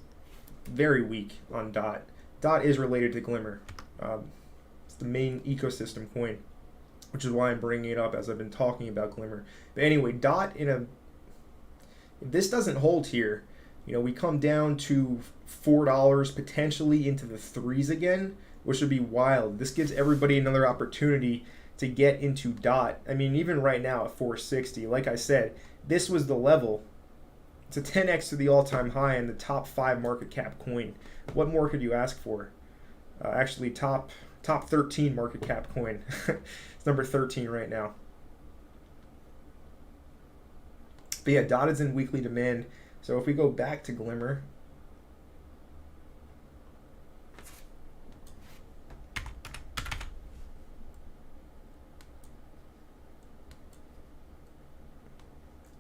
Speaker 1: very weak on DOT. DOT is related to Glimmer. The main ecosystem coin, which is why I'm bringing it up as I've been talking about Glimmer. But anyway, DOT if this doesn't hold here, you know, we come down to $4 potentially into the threes again, which would be wild. This gives everybody another opportunity to get into DOT. I mean, even right now at 460, like I said, this was the level. It's a 10x to the all-time high in the top 5 market cap coin. What more could you ask for? Actually, top 13 market cap coin. It's number 13 right now. But yeah, DOT is in weekly demand. So if we go back to Glimmer,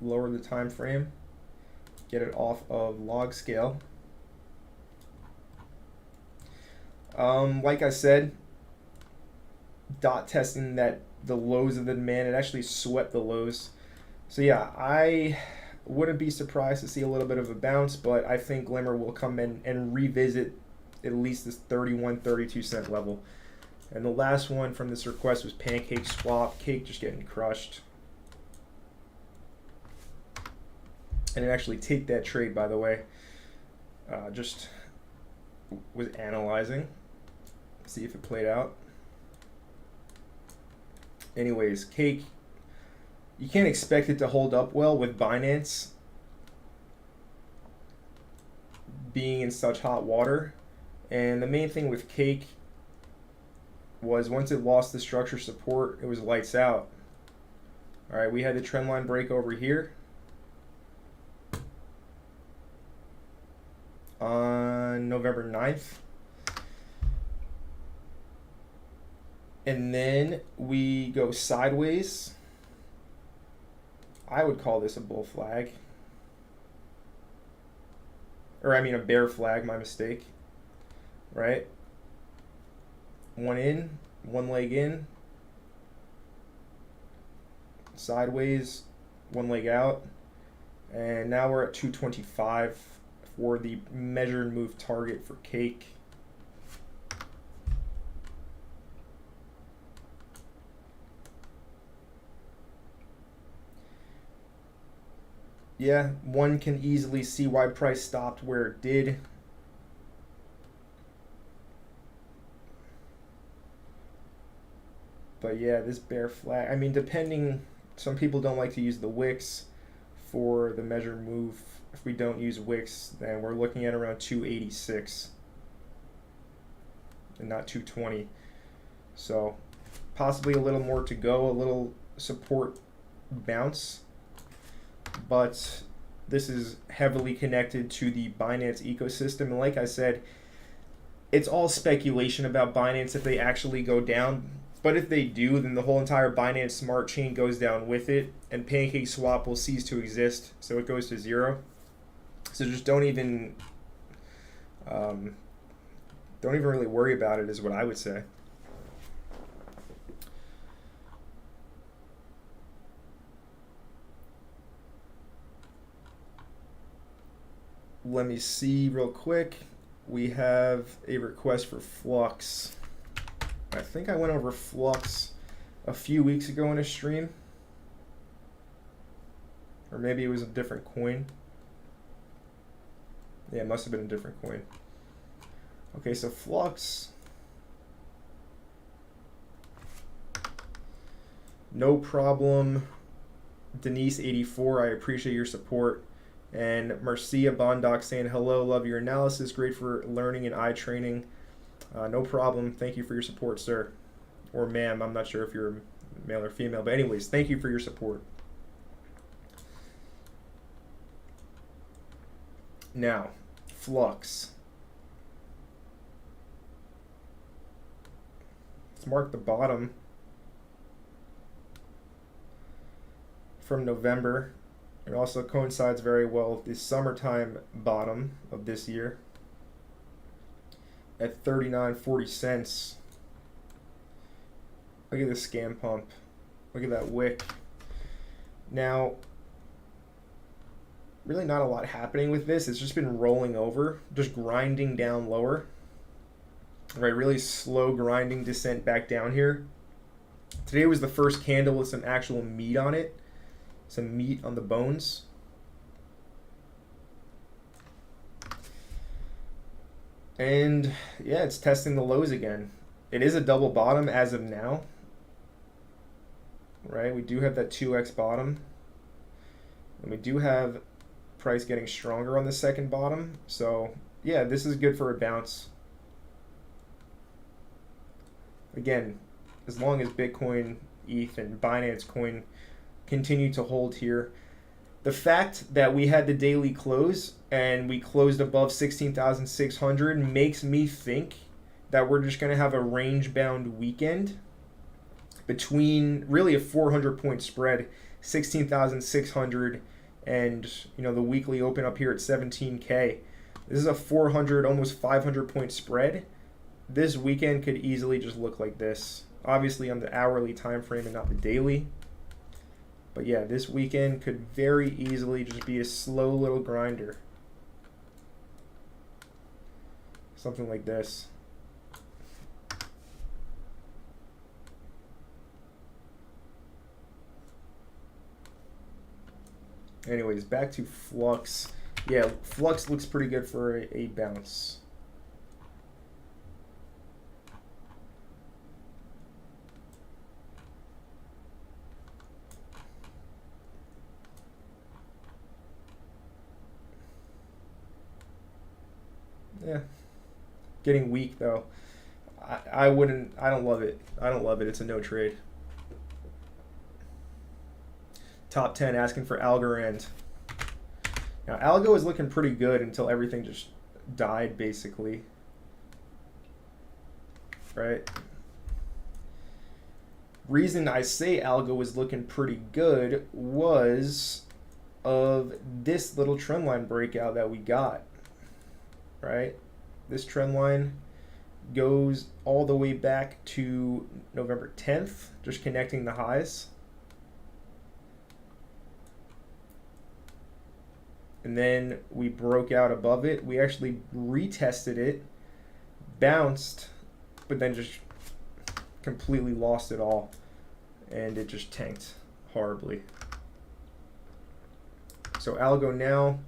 Speaker 1: lower the time frame, get it off of log scale. Like I said, DOT testing that the lows of the demand, it actually swept the lows. So yeah, I wouldn't be surprised to see a little bit of a bounce, but I think Glimmer will come in and revisit at least this 31, 32 cent level. And the last one from this request was Pancake Swap. Cake just getting crushed. I didn't actually take that trade, by the way. Just was analyzing, see if it played out. Anyways, Cake, you can't expect it to hold up well with Binance being in such hot water. And the main thing with Cake was once it lost the structure support, it was lights out. All right, we had the trend line break over here on November 9th. And then we go sideways. I would call this a bull flag. Or I mean a bear flag, my mistake. Right? One in, one leg in. Sideways, one leg out. And now we're at 225 for the measured move target for Cake. Yeah, one can easily see why price stopped where it did. But yeah, this bear flag, I mean, depending, some people don't like to use the wicks for the measure move. If we don't use wicks, then we're looking at around 286 and not 220. So possibly a little more to go, a little support bounce. But this is heavily connected to the Binance ecosystem. And like I said, it's all speculation about Binance if they actually go down. But if they do, then the whole entire Binance Smart Chain goes down with it, and Pancake Swap will cease to exist, so it goes to zero. So just don't even really worry about it, is what I would say. Let me see real quick. We have a request for Flux. I think I went over Flux a few weeks ago in a stream. Or maybe it was a different coin. Yeah, it must have been a different coin. Okay, so Flux. No problem. Denise84, I appreciate your support. And Marcia Bondoc saying, hello, love your analysis. Great for learning and eye training. No problem. Thank you for your support, sir. Or ma'am. I'm not sure if you're male or female. But anyways, thank you for your support. Now, Flux. Let's mark the bottom from November. It also coincides very well with the summertime bottom of this year at 39.40 cents. Look at this scam pump. Look at that wick. Now, really not a lot happening with this. It's just been rolling over, just grinding down lower. Right, really slow grinding descent back down here. Today was the first candle with some actual meat on it. Some meat on the bones. And yeah, it's testing the lows again. It is a double bottom as of now. Right, we do have that 2x bottom. And we do have price getting stronger on the second bottom. So yeah, this is good for a bounce. Again, as long as Bitcoin, ETH, and Binance Coin continue to hold here. The fact that we had the daily close and we closed above 16,600 makes me think that we're just going to have a range-bound weekend between really a 400-point spread, 16,600, and the weekly open up here at 17K. This is a 400, almost 500-point spread. This weekend could easily just look like this. Obviously on the hourly time frame and not the daily. But yeah, this weekend could very easily just be a slow little grinder. Something like this. Anyways, back to Flux. Yeah, Flux looks pretty good for a bounce. Yeah. Getting weak though. I wouldn't. I don't love it. I don't love it. It's a no trade. Top 10 asking for Algorand. Now Algo is looking pretty good until everything just died basically. Right? Reason I say Algo was looking pretty good was of this little trend line breakout that we got. Right? This trend line goes all the way back to November 10th, just connecting the highs. And then we broke out above it. We actually retested it, bounced, but then just completely lost it all. And it just tanked horribly. So Algo now.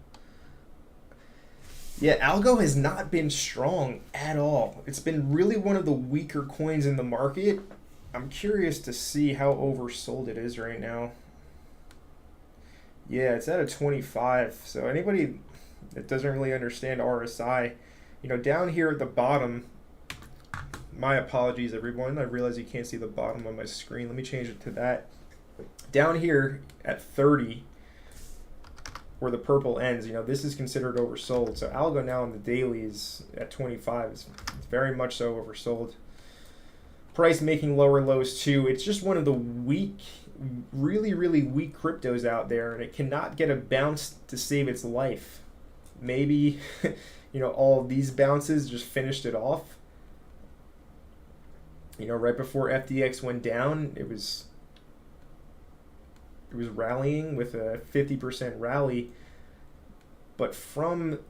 Speaker 1: Yeah, Algo has not been strong at all. It's been really one of the weaker coins in the market. I'm curious to see how oversold it is right now. Yeah, it's at a 25. So anybody that doesn't really understand RSI, you know, down here at the bottom, my apologies everyone. I realize you can't see the bottom of my screen. Let me change it to that. Down here at 30, where the purple ends, you know, this is considered oversold. So Algo now on the daily is at 25. It's very much so oversold. Price making lower lows too. It's just one of the weak, really weak cryptos out there, and it cannot get a bounce to save its life. Maybe, you know, all of these bounces just finished it off. You know, right before FTX went down, it was rallying with a 50% rally. But from,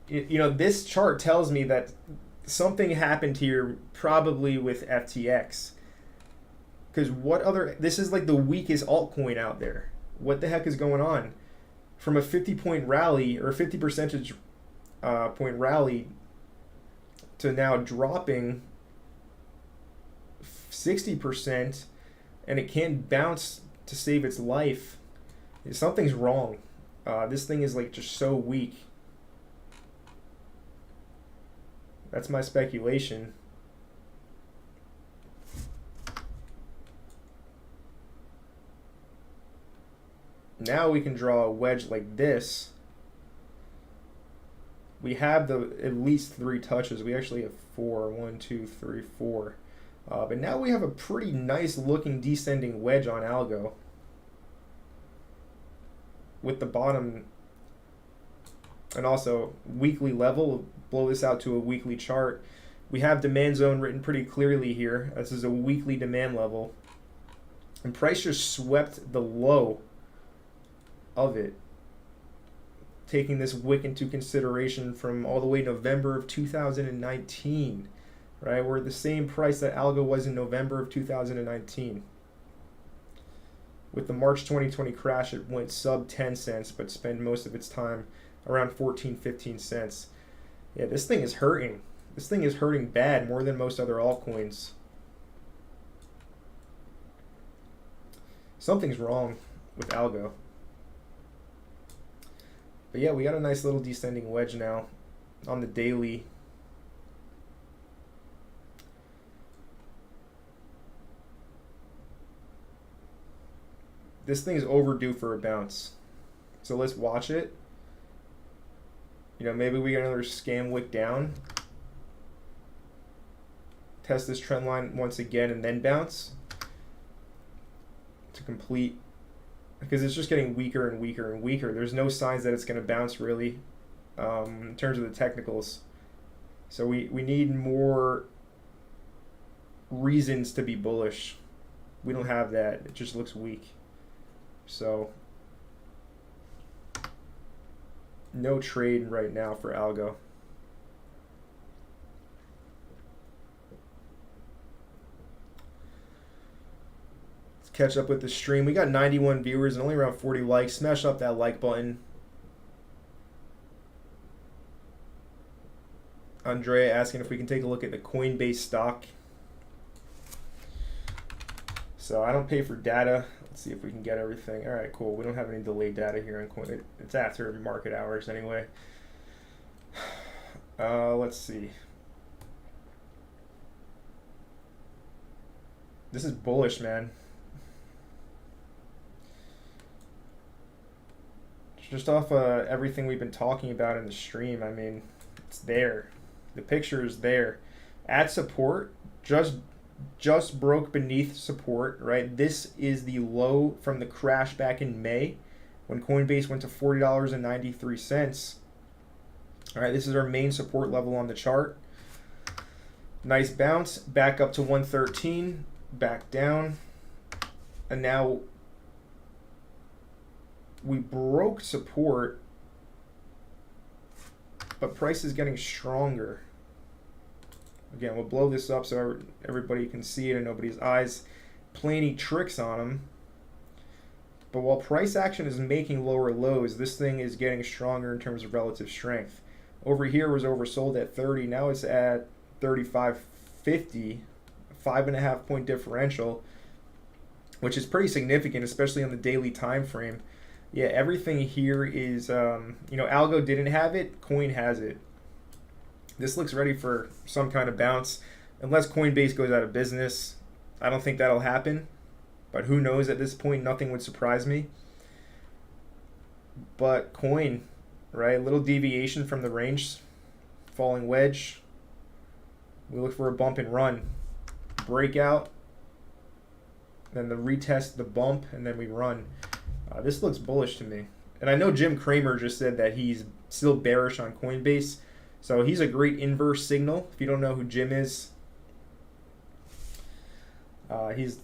Speaker 1: you know, this chart tells me that something happened here probably with FTX. Because what other, this is like the weakest altcoin out there. What the heck is going on? From a 50-point rally or 50 percentage point rally to now dropping 60%, and it can't bounce to save its life. Something's wrong. This thing is like just so weak. That's my speculation. Now we can draw a wedge like this. We have the at least 3 touches. We actually have 4. 1, 2, 3, 4. But now we have a pretty nice looking descending wedge on Algo. With the bottom, and also weekly level, blow this out to a weekly chart. We have demand zone written pretty clearly here. This is a weekly demand level. And price just swept the low of it, taking this wick into consideration from all the way November of 2019. Right, we're at the same price that Algo was in November of 2019. With the March 2020 crash, it went sub 10 cents, but spent most of its time around 14, 15 cents. Yeah, this thing is hurting. This thing is hurting bad, more than most other altcoins. Something's wrong with Algo. But yeah, we got a nice little descending wedge now on the daily. This thing is overdue for a bounce. So let's watch it. You know, maybe we get another scam wick down. Test this trend line once again and then bounce to complete, because it's just getting weaker and weaker and weaker. There's no signs that it's going to bounce really in terms of the technicals. So we need more reasons to be bullish. We don't have that. It just looks weak. So no trade right now for Algo. Let's catch up with the stream. We got 91 viewers and only around 40 likes. Smash up that like button. Andrea asking if we can take a look at the Coinbase stock. So I don't pay for data. Let's see if we can get everything. All right, cool. We don't have any delayed data here on Coin. It's after market hours anyway. Let's see. This is bullish, man. Just off everything we've been talking about in the stream, I mean, it's there. The picture is there. At support, just broke beneath support, right? This is the low from the crash back in May when Coinbase went to $40.93. All right, this is our main support level on the chart. Nice bounce, back up to 113, back down, and now we broke support, but price is getting stronger. Again, we'll blow this up so everybody can see it and nobody's eyes play any tricks on them. But while price action is making lower lows, this thing is getting stronger in terms of relative strength. Over here was oversold at 30. Now it's at 35.50, 5.5 point differential, which is pretty significant, especially on the daily time frame. Yeah, everything here is, Algo didn't have it, Coin has it. This looks ready for some kind of bounce, unless Coinbase goes out of business. I don't think that'll happen, but who knows? At this point, nothing would surprise me. But Coin, right? A little deviation from the range, falling wedge. We look for a bump and run, breakout, then the retest, the bump, and then we run. This looks bullish to me. And I know Jim Cramer just said that he's still bearish on Coinbase. So he's a great inverse signal. If you don't know who Jim is, he's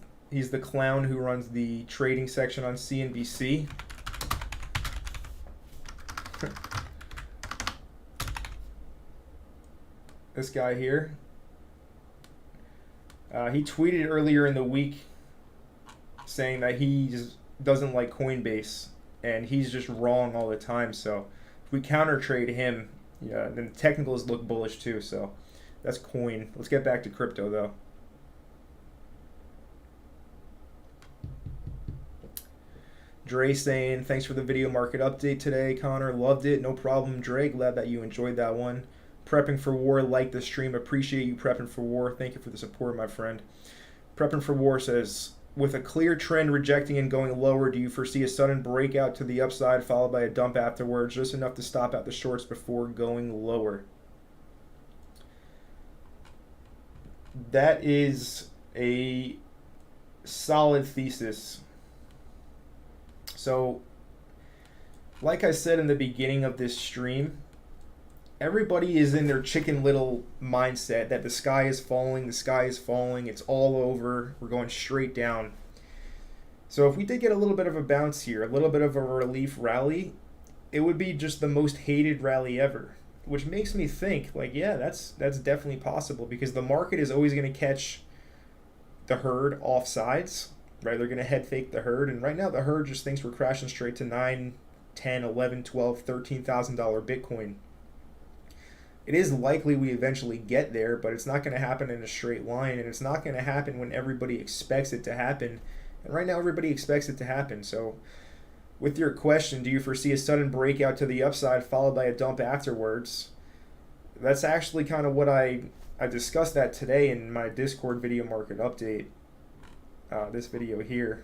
Speaker 1: the clown who runs the trading section on CNBC. This guy here. He tweeted earlier in the week saying that he just doesn't like Coinbase and he's just wrong all the time. So if we counter trade him, yeah, then the technicals look bullish too. So that's Coin. Let's get back to crypto though. Dre saying, thanks for the video market update today, Connor. Loved it. No problem, Dre. Glad that you enjoyed that one. Prepping for War, like the stream. Appreciate you prepping for war. Thank you for the support, my friend. Prepping for War says, with a clear trend rejecting and going lower, do you foresee a sudden breakout to the upside followed by a dump afterwards, just enough to stop out the shorts before going lower? That is a solid thesis. So, like I said in the beginning of this stream, everybody is in their Chicken Little mindset that the sky is falling, it's all over, we're going straight down. So if we did get a little bit of a bounce here, a little bit of a relief rally, it would be just the most hated rally ever, which makes me think, like, yeah, that's definitely possible because the market is always going to catch the herd off sides, right? They're going to head fake the herd, and right now the herd just thinks we're crashing straight to $9, $10, $11, $12, $13,000 Bitcoin. It is likely we eventually get there, but it's not going to happen in a straight line, and it's not going to happen when everybody expects it to happen. And right now, everybody expects it to happen. So, with your question, do you foresee a sudden breakout to the upside followed by a dump afterwards? That's actually kind of what I discussed that today in my Discord video market update. This video here.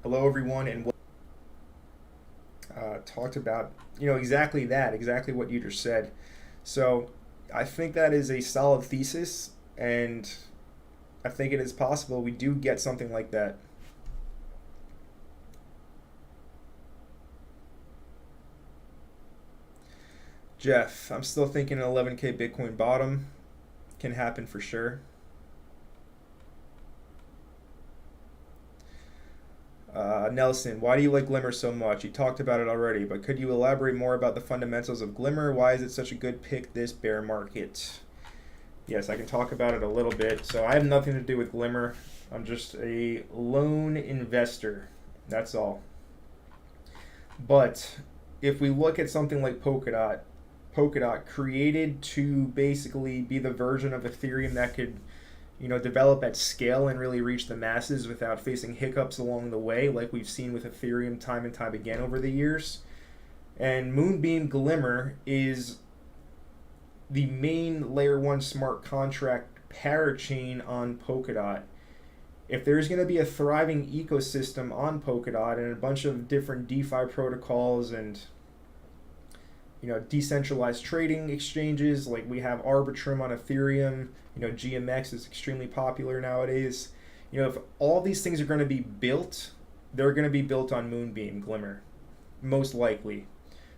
Speaker 1: Hello, everyone, and talked about, exactly that, exactly what you just said. So I think that is a solid thesis, and I think it is possible we do get something like that. Jeff, I'm still thinking an 11K Bitcoin bottom can happen for sure. Nelson, why do you like Glimmer so much? You talked about it already, but could you elaborate more about the fundamentals of Glimmer? Why is it such a good pick this bear market? Yes, I can talk about it a little bit. So I have nothing to do with Glimmer. I'm just a lone investor. That's all. But if we look at something like Polkadot created to basically be the version of Ethereum that could develop at scale and really reach the masses without facing hiccups along the way, like we've seen with Ethereum time and time again over the years. And Moonbeam Glimmer is the main layer 1 smart contract parachain on Polkadot. If there's going to be a thriving ecosystem on Polkadot and a bunch of different DeFi protocols and decentralized trading exchanges, like we have Arbitrum on Ethereum, GMX is extremely popular nowadays. If all these things are going to be built, they're going to be built on Moonbeam Glimmer, most likely.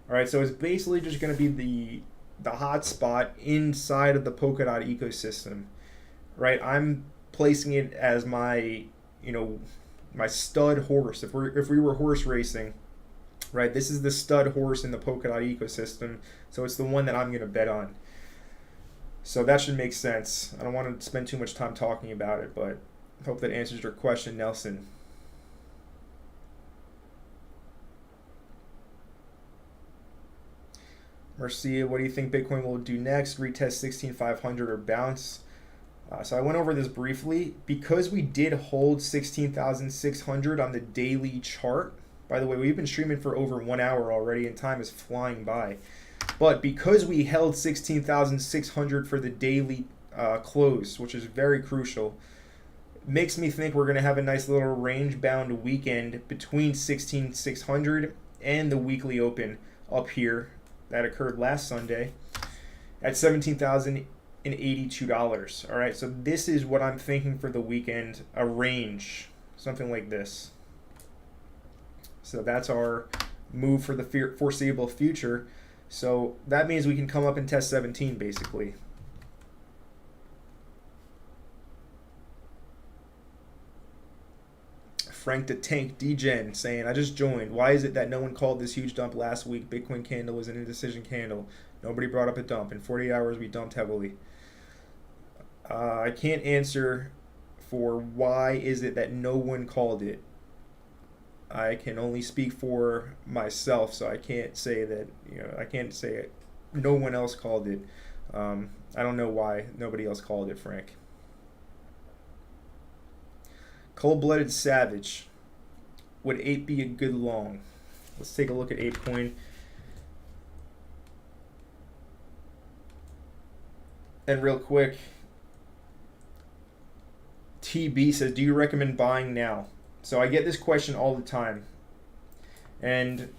Speaker 1: All right, so it's basically just going to be the hot spot inside of the Polkadot ecosystem, right? I'm placing it as my stud horse. If we were horse racing, right? This is the stud horse in the Polkadot ecosystem, so it's the one that I'm going to bet on. So that should make sense. I don't want to spend too much time talking about it, but I hope that answers your question, Nelson. Marcia, what do you think Bitcoin will do next? Retest 16,500 or bounce? So I went over this briefly. Because we did hold 16,600 on the daily chart, by the way, we've been streaming for over 1 hour already and time is flying by. But because we held 16,600 for the daily close, which is very crucial, makes me think we're going to have a nice little range-bound weekend between 16,600 and the weekly open up here that occurred last Sunday at $17,082. All right, so this is what I'm thinking for the weekend, a range, something like this. So that's our move for the foreseeable future. So that means we can come up and test 17 basically. Frank the Tank Degen saying, I just joined. Why is it that no one called this huge dump last week? Bitcoin candle was an indecision candle. Nobody brought up a dump. In 48 hours, we dumped heavily. I can't answer for why is it that no one called it. I can only speak for myself, so I can't say that, I can't say it. No one else called it. I don't know why nobody else called it, Frank. Cold-blooded savage. Would Ape be a good long? Let's take a look at ApeCoin. And real quick, TB says, do you recommend buying now? So I get this question all the time. And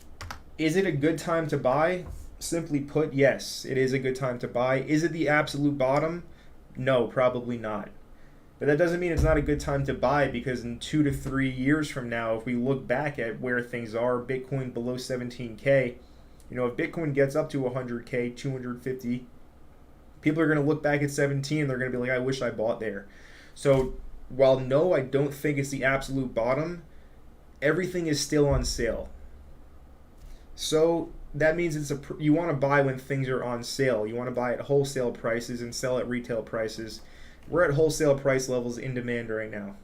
Speaker 1: is it a good time to buy? Simply put, yes, it is a good time to buy. Is it the absolute bottom? No, probably not. But that doesn't mean it's not a good time to buy, because in 2 to 3 years from now, if we look back at where things are, Bitcoin below 17K, if Bitcoin gets up to 100K, 250, people are going to look back at 17 and they're going to be like, I wish I bought there. So while no, I don't think it's the absolute bottom, everything is still on sale. So that means you want to buy when things are on sale. You want to buy at wholesale prices and sell at retail prices. We're at wholesale price levels in demand right now.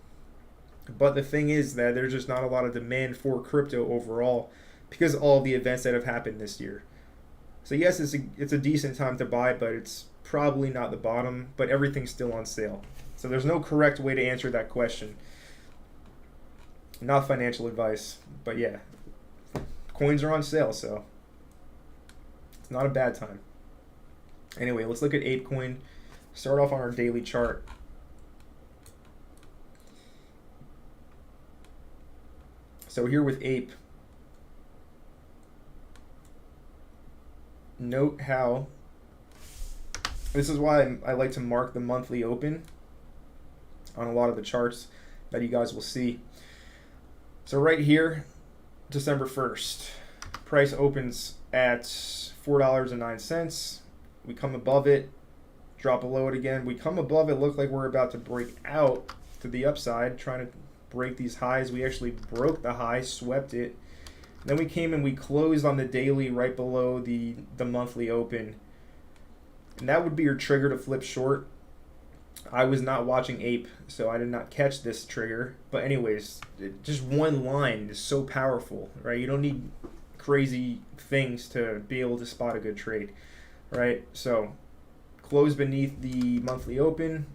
Speaker 1: But the thing is that there's just not a lot of demand for crypto overall because of all the events that have happened this year. So yes, it's a decent time to buy, but it's probably not the bottom, but everything's still on sale. So there's no correct way to answer that question. Not financial advice, but yeah. Coins are on sale, so it's not a bad time. Anyway, let's look at ApeCoin. Start off on our daily chart. So here with Ape, note how, this is why I like to mark the monthly open on a lot of the charts that you guys will see. So right here, December 1st, price opens at $4.09. We come above it, drop below it again. We come above it, look like we're about to break out to the upside, trying to break these highs. We actually broke the high, swept it. Then we came and we closed on the daily right below the monthly open. And that would be your trigger to flip short. I was not watching Ape, so I did not catch this trigger. But anyways, just one line is so powerful, right? You don't need crazy things to be able to spot a good trade, right? So close beneath the monthly open,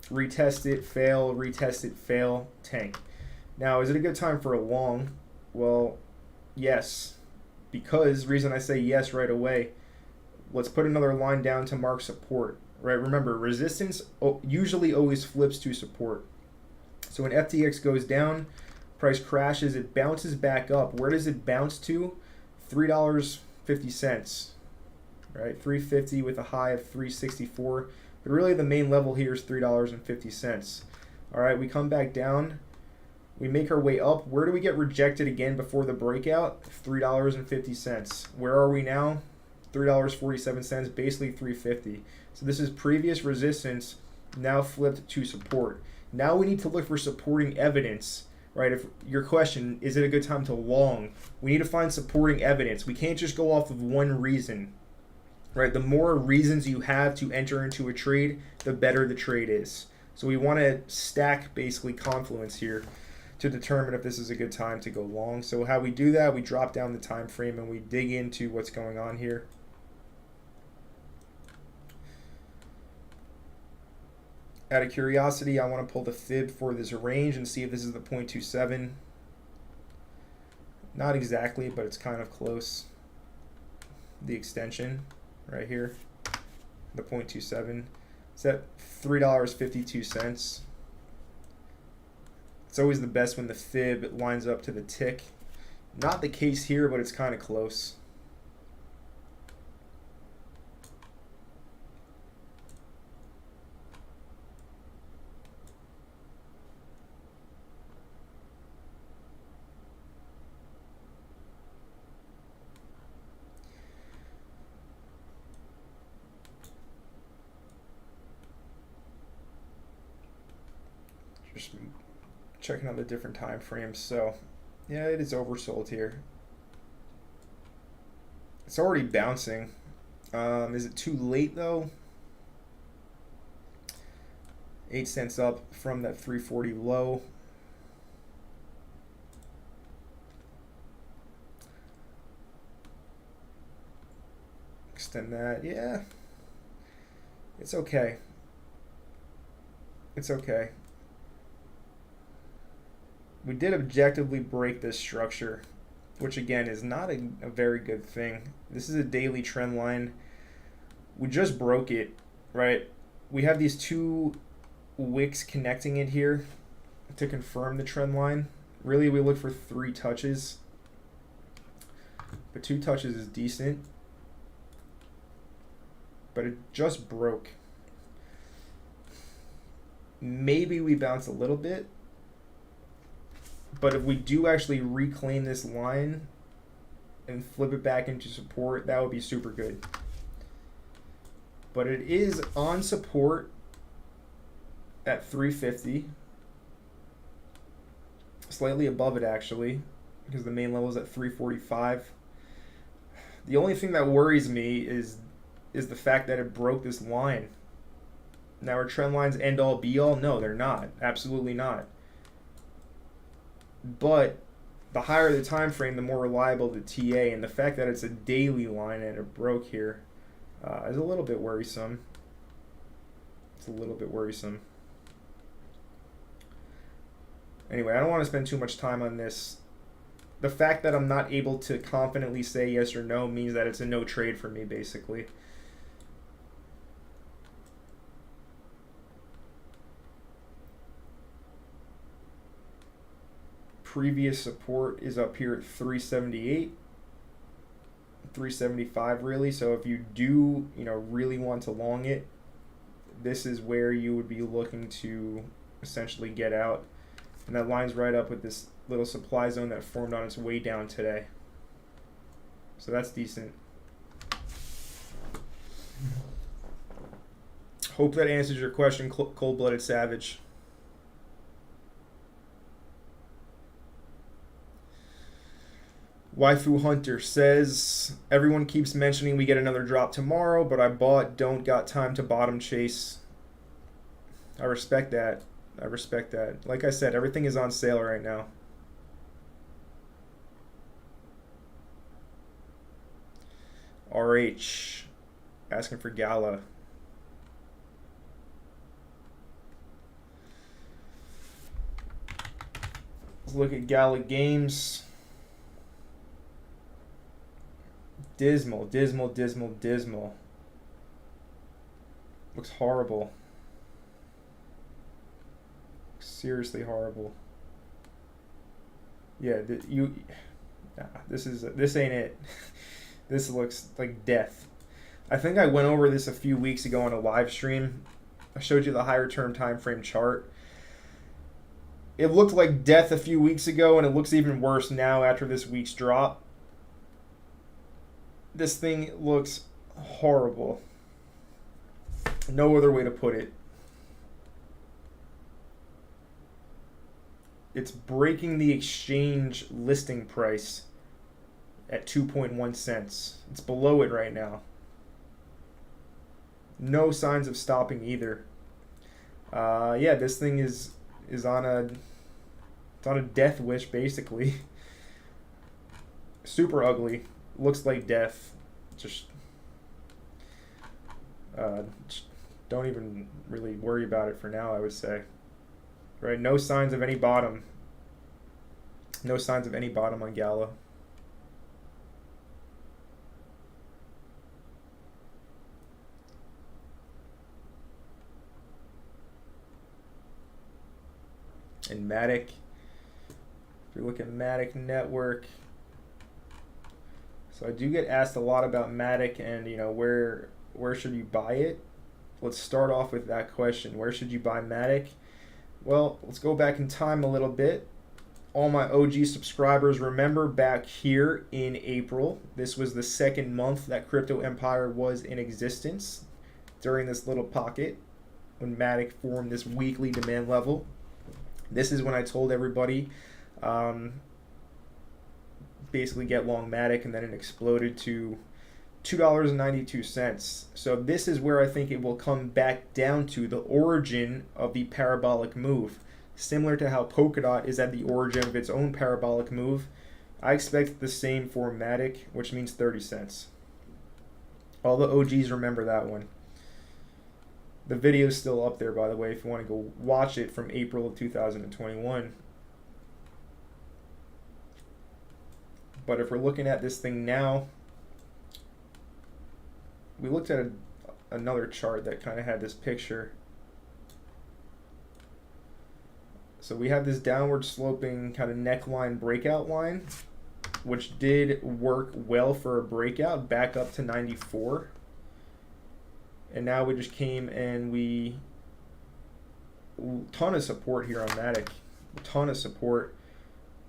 Speaker 1: retest it, fail, tank. Now, is it a good time for a long? Well, yes. because reason I say yes right away, let's put another line down to mark support, right? Remember, resistance usually always flips to support. So when FTX goes down, price crashes, it bounces back up. Where does it bounce to? $3.50, right? 350 with a high of 364. But really the main level here is $3.50. All right, we come back down. We make our way up. Where do we get rejected again before the breakout? $3.50. Where are we now? $3.47, basically 350. So this is previous resistance now flipped to support. Now we need to look for supporting evidence, right? If your question, is it a good time to long? We need to find supporting evidence. We can't just go off of one reason, right? The more reasons you have to enter into a trade, the better the trade is. So we want to stack basically confluence here to determine if this is a good time to go long. So how we do that, we drop down the time frame and we dig into what's going on here. Out of curiosity, I want to pull the fib for this range and see if this is the 0.27. Not exactly, but it's kind of close. The extension right here, the 0.27. It's at $3.52. It's always the best when the fib lines up to the tick. Not the case here, but it's kind of close. Just checking out the different time frames. So yeah, it is oversold here. It's already bouncing. Is it too late though? 8 cents up from that 340 low. Extend that. Yeah, it's okay. It's okay. We did objectively break this structure, which again is not a very good thing. This is a daily trend line. We just broke it, right? We have these two wicks connecting it here to confirm the trend line. Really, we look for 3 touches, but 2 touches is decent. But it just broke. Maybe we bounce a little bit. But if we do actually reclaim this line and flip it back into support, that would be super good. But it is on support at 350. Slightly above it actually, because the main level is at 345. The only thing that worries me is the fact that it broke this line. Now, are trend lines end all be all? No, they're not. Absolutely not. But the higher the time frame, the more reliable the TA, and the fact that it's a daily line and it broke here is a little bit worrisome. It's a little bit worrisome. Anyway, I don't want to spend too much time on this. The fact that I'm not able to confidently say yes or no means that it's a no trade for me, basically. Previous support is up here at 378, 375 really. So if you do, really want to long it, this is where you would be looking to essentially get out. And that lines right up with this little supply zone that formed on its way down today. So that's decent. Hope that answers your question, Cold-Blooded Savage. Waifu Hunter says, everyone keeps mentioning we get another drop tomorrow, but I don't got time to bottom chase. I respect that. I respect that. Like I said, everything is on sale right now. RH asking for Gala. Let's look at Gala Games. Dismal, dismal, dismal, dismal. Looks horrible. Seriously horrible. Yeah, this ain't it. This looks like death. I think I went over this a few weeks ago on a live stream. I showed you the higher term time frame chart. It looked like death a few weeks ago, and it looks even worse now after this week's drop. This thing looks horrible. No other way to put it. It's breaking the exchange listing price at 2.1 cents. It's below it right now. No signs of stopping either. Yeah, this thing is on a death wish basically. Super ugly. Looks like death. Just don't even really worry about it for now, I would say. Right, no signs of any bottom. No signs of any bottom on Gala. And Matic. If you look at Matic Network. So I do get asked a lot about Matic and, you know, where should you buy it? Let's start off with that question. Where should you buy Matic? Well, let's go back in time a little bit. All my OG subscribers remember back here in April, this was the second month that Crypto Empire was in existence during this little pocket when Matic formed this weekly demand level. This is when I told everybody basically get long Matic, and then it exploded to $2.92. So this is where I think it will come back down to the origin of the parabolic move. Similar to how Polkadot is at the origin of its own parabolic move, I expect the same for Matic, which means 30 cents. All the OGs remember that one. The video is still up there, by the way, if you want to go watch it from April of 2021. But if we're looking at this thing now, we looked at another chart that kind of had this picture. So we have this downward sloping kind of neckline breakout line, which did work well for a breakout back up to 94. And now we just came and ton of support here on Matic, a ton of support.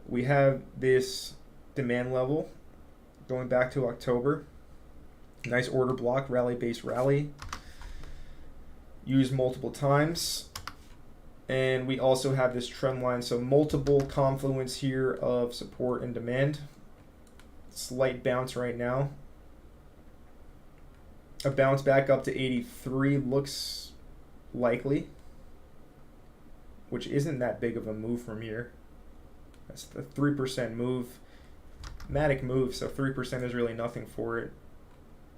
Speaker 1: We have this demand level going back to October. Nice order block, rally-based rally. Used multiple times. And we also have this trend line, so multiple confluence here of support and demand. Slight bounce right now. A bounce back up to 83 looks likely, which isn't that big of a move from here. That's the 3% move. Matic move, so 3% is really nothing for it.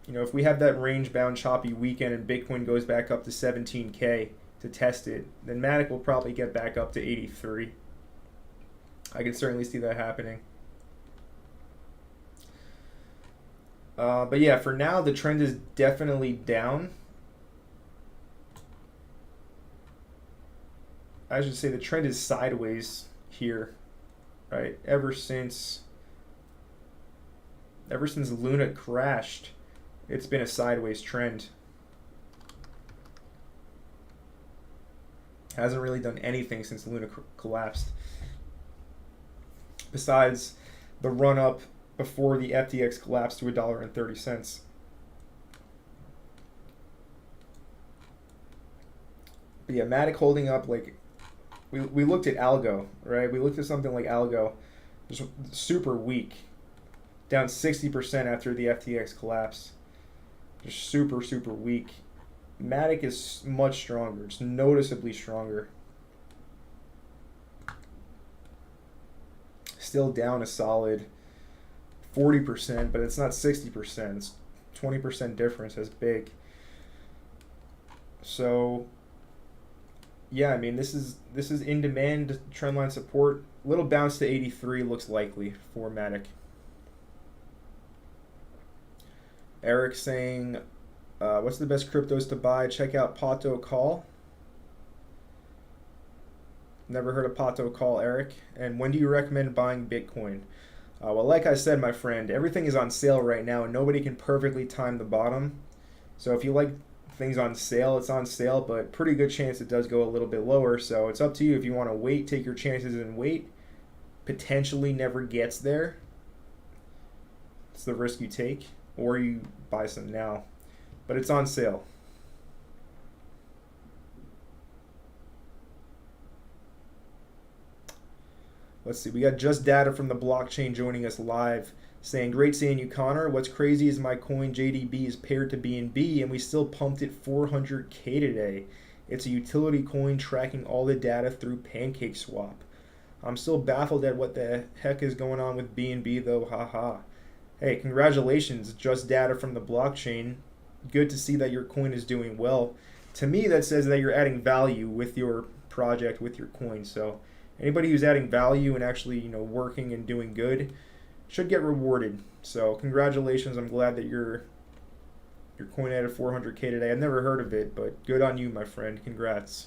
Speaker 1: You know, if we have that range bound choppy weekend and Bitcoin goes back up to 17K to test it, then Matic will probably get back up to 83. I can certainly see that happening. But yeah, for now, the trend is definitely down. I should say the trend is sideways here, right? Ever since Luna crashed, it's been a sideways trend. Hasn't really done anything since Luna collapsed. Besides the run up before the FTX collapsed to $1.30. But yeah, Matic holding up, like, we looked at Algo, right? We looked at something like Algo, just super weak, down 60% after the FTX collapse. Just super, super weak. Matic is much stronger. It's noticeably stronger. Still down a solid 40%, but it's not 60%. It's 20% difference. That's big. So yeah, I mean, this is in demand trendline support. Little bounce to 83 looks likely for Matic. Eric saying, what's the best cryptos to buy? Check out Pato Call. Never heard of Pato Call, Eric. And when do you recommend buying Bitcoin? Well, like I said, my friend, everything is on sale right now, and nobody can perfectly time the bottom. So if you like things on sale, it's on sale, but pretty good chance it does go a little bit lower. So it's up to you if you want to wait, take your chances and wait. Potentially never gets there. It's the risk you take, or you buy some now. But it's on sale. Let's see, we got Just Data from the blockchain joining us live, saying, great seeing you, Connor. What's crazy is my coin JDB is paired to BNB, and we still pumped it 400K today. It's a utility coin tracking all the data through Pancake Swap. I'm still baffled at what the heck is going on with BNB, though, haha. Hey, congratulations, Just Data from the blockchain. Good to see that your coin is doing well. To me, that says that you're adding value with your project, with your coin. So anybody who's adding value and actually, working and doing good should get rewarded. So congratulations. I'm glad that your coin added 400K today. I've never heard of it, but good on you, my friend. Congrats.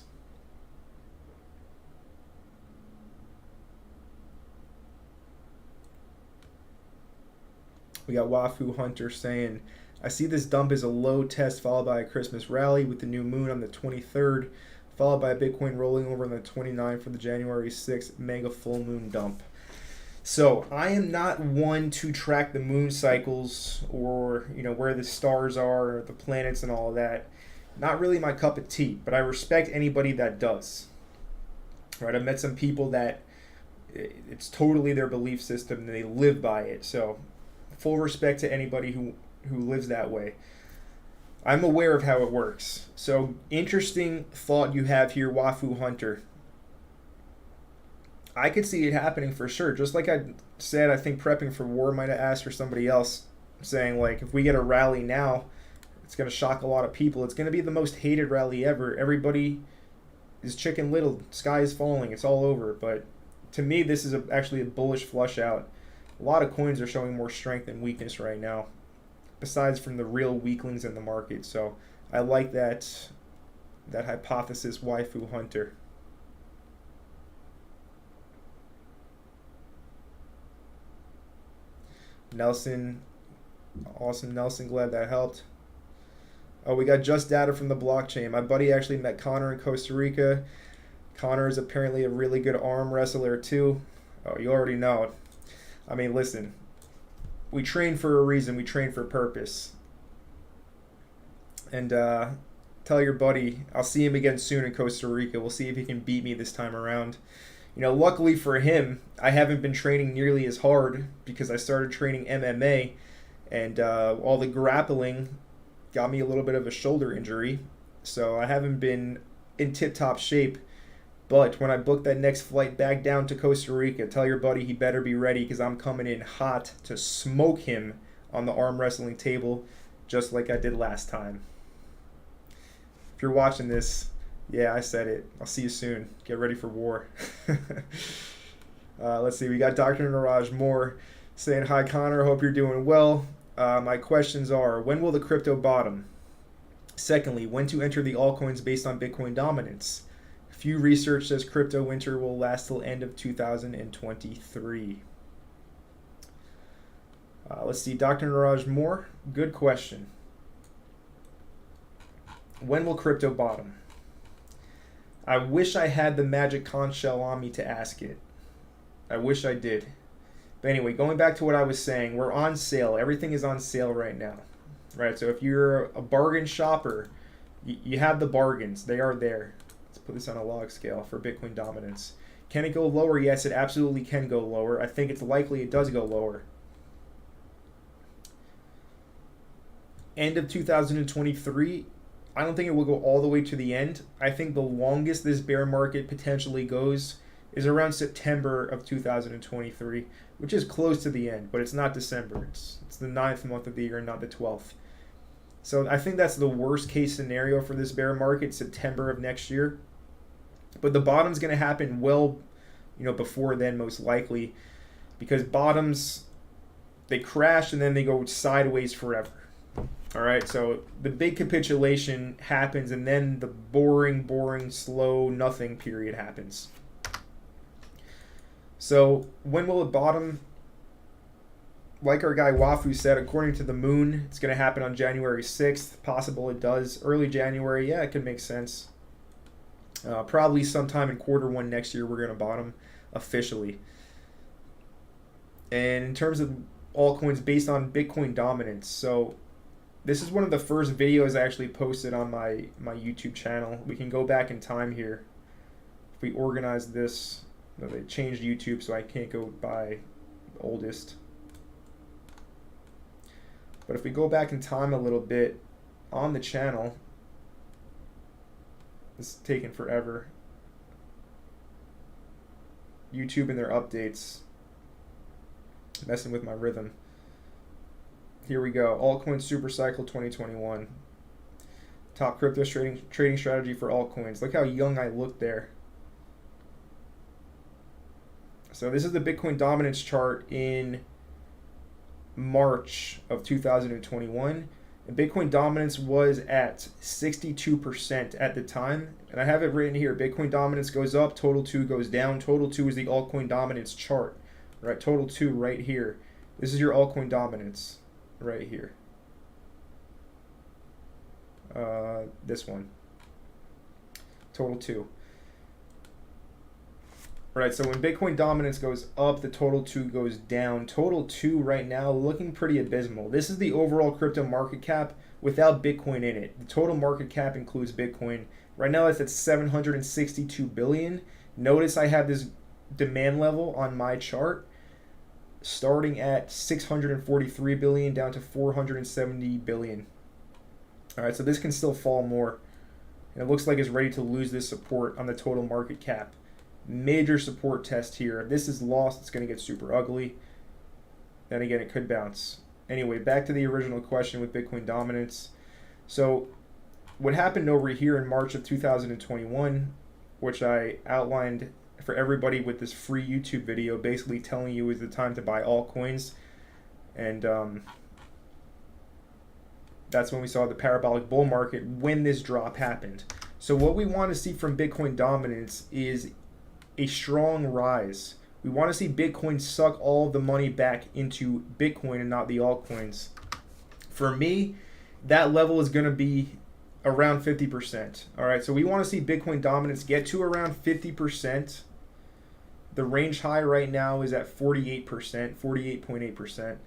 Speaker 1: We got Wafu Hunter saying, I see this dump as a low test followed by a Christmas rally with the new moon on the 23rd, followed by Bitcoin rolling over on the 29th for the January 6th mega full moon dump. So I am not one to track the moon cycles or where the stars are or the planets and all of that. Not really my cup of tea, but I respect anybody that does. Right? I've met some people that it's totally their belief system and they live by it. So full respect to anybody who lives that way. I'm aware of how it works. So interesting thought you have here, Wafu Hunter. I could see it happening for sure. Just like I said, I think Prepping for War might have asked for somebody else, saying like, if we get a rally now, it's going to shock a lot of people. It's going to be the most hated rally ever. Everybody is Chicken Little. Sky is falling. It's all over. But to me, this is actually a bullish flush out. A lot of coins are showing more strength than weakness right now, besides from the real weaklings in the market. So I like that hypothesis, Waifu Hunter. Nelson, awesome Nelson, glad that helped. Oh, we got Just Data from the blockchain. My buddy actually met Connor in Costa Rica. Connor is apparently a really good arm wrestler too. Oh, you already know it. I mean, listen, we train for a reason. We train for a purpose. And tell your buddy, I'll see him again soon in Costa Rica. We'll see if he can beat me this time around. Luckily for him, I haven't been training nearly as hard because I started training MMA, and all the grappling got me a little bit of a shoulder injury. So I haven't been in tip-top shape. But when I book that next flight back down to Costa Rica, tell your buddy he better be ready because I'm coming in hot to smoke him on the arm wrestling table just like I did last time. If you're watching this, yeah, I said it. I'll see you soon. Get ready for war. Let's see. We got Dr. Niraj Moore saying, hi, Connor. Hope you're doing well. My questions are, when will the crypto bottom? Secondly, when to enter the altcoins based on Bitcoin dominance? Few research says crypto winter will last till end of 2023. Let's see, Dr. Niraj Moore, good question. When will crypto bottom? I wish I had the magic conch shell on me to ask it. I wish I did. But anyway, going back to what I was saying, we're on sale. Everything is on sale right now. Right? So if you're a bargain shopper, you have the bargains. They are there. Put this on a log scale for Bitcoin dominance. Can it go lower? Yes, it absolutely can go lower. I think it's likely it does go lower. End of 2023, I don't think it will go all the way to the end. I think the longest this bear market potentially goes is around September of 2023, which is close to the end, but it's not December. It's the 9th month of the year, not the 12th. So I think that's the worst case scenario for this bear market, September of next year. But the bottom's going to happen well, before then, most likely, because bottoms, they crash and then they go sideways forever. All right, so the big capitulation happens, and then the boring, slow, nothing period happens. So when will it bottom? Like our guy Wafu said, according to the moon, it's going to happen on January 6th. Possible it does. Early January, yeah, it could make sense. Probably sometime in Q1 next year, we're going to bottom officially. And in terms of altcoins based on Bitcoin dominance, so this is one of the first videos I actually posted on my YouTube channel. We can go back in time here. If we organize this, they changed YouTube, so I can't go by oldest. But if we go back in time a little bit on the channel, this is taking forever. YouTube and their updates, messing with my rhythm. Here we go. Altcoin Super Cycle 2021. Top crypto trading strategy for altcoins. Look how young I look there. So this is the Bitcoin dominance chart in March of 2021. And Bitcoin dominance was at 62% at the time. And I have it written here. Bitcoin dominance goes up, total 2 goes down. Total 2 is the altcoin dominance chart. Right, total 2 right here. This is your altcoin dominance right here. This one. Total 2. Right, so when Bitcoin dominance goes up, the total 2 goes down. Total 2 right now looking pretty abysmal. This is the overall crypto market cap without Bitcoin in it. The total market cap includes Bitcoin. Right now it's at 762 billion. Notice I have this demand level on my chart starting at 643 billion down to 470 billion. All right, so this can still fall more. And it looks like it's ready to lose this support on the total market cap. Major support test here. If this is lost, it's going to get super ugly. Then again, it could bounce. Anyway, back to the original question with Bitcoin dominance. So what happened over here in March of 2021, which I outlined for everybody with this free YouTube video, basically telling you is the time to buy altcoins. And that's when we saw the parabolic bull market when this drop happened. So what we want to see from Bitcoin dominance is a strong rise. We want to see Bitcoin suck all the money back into Bitcoin and not the altcoins. For me, that level is going to be around 50%. All right, so we want to see Bitcoin dominance get to around 50%. The range high right now is at 48%, 48.8%.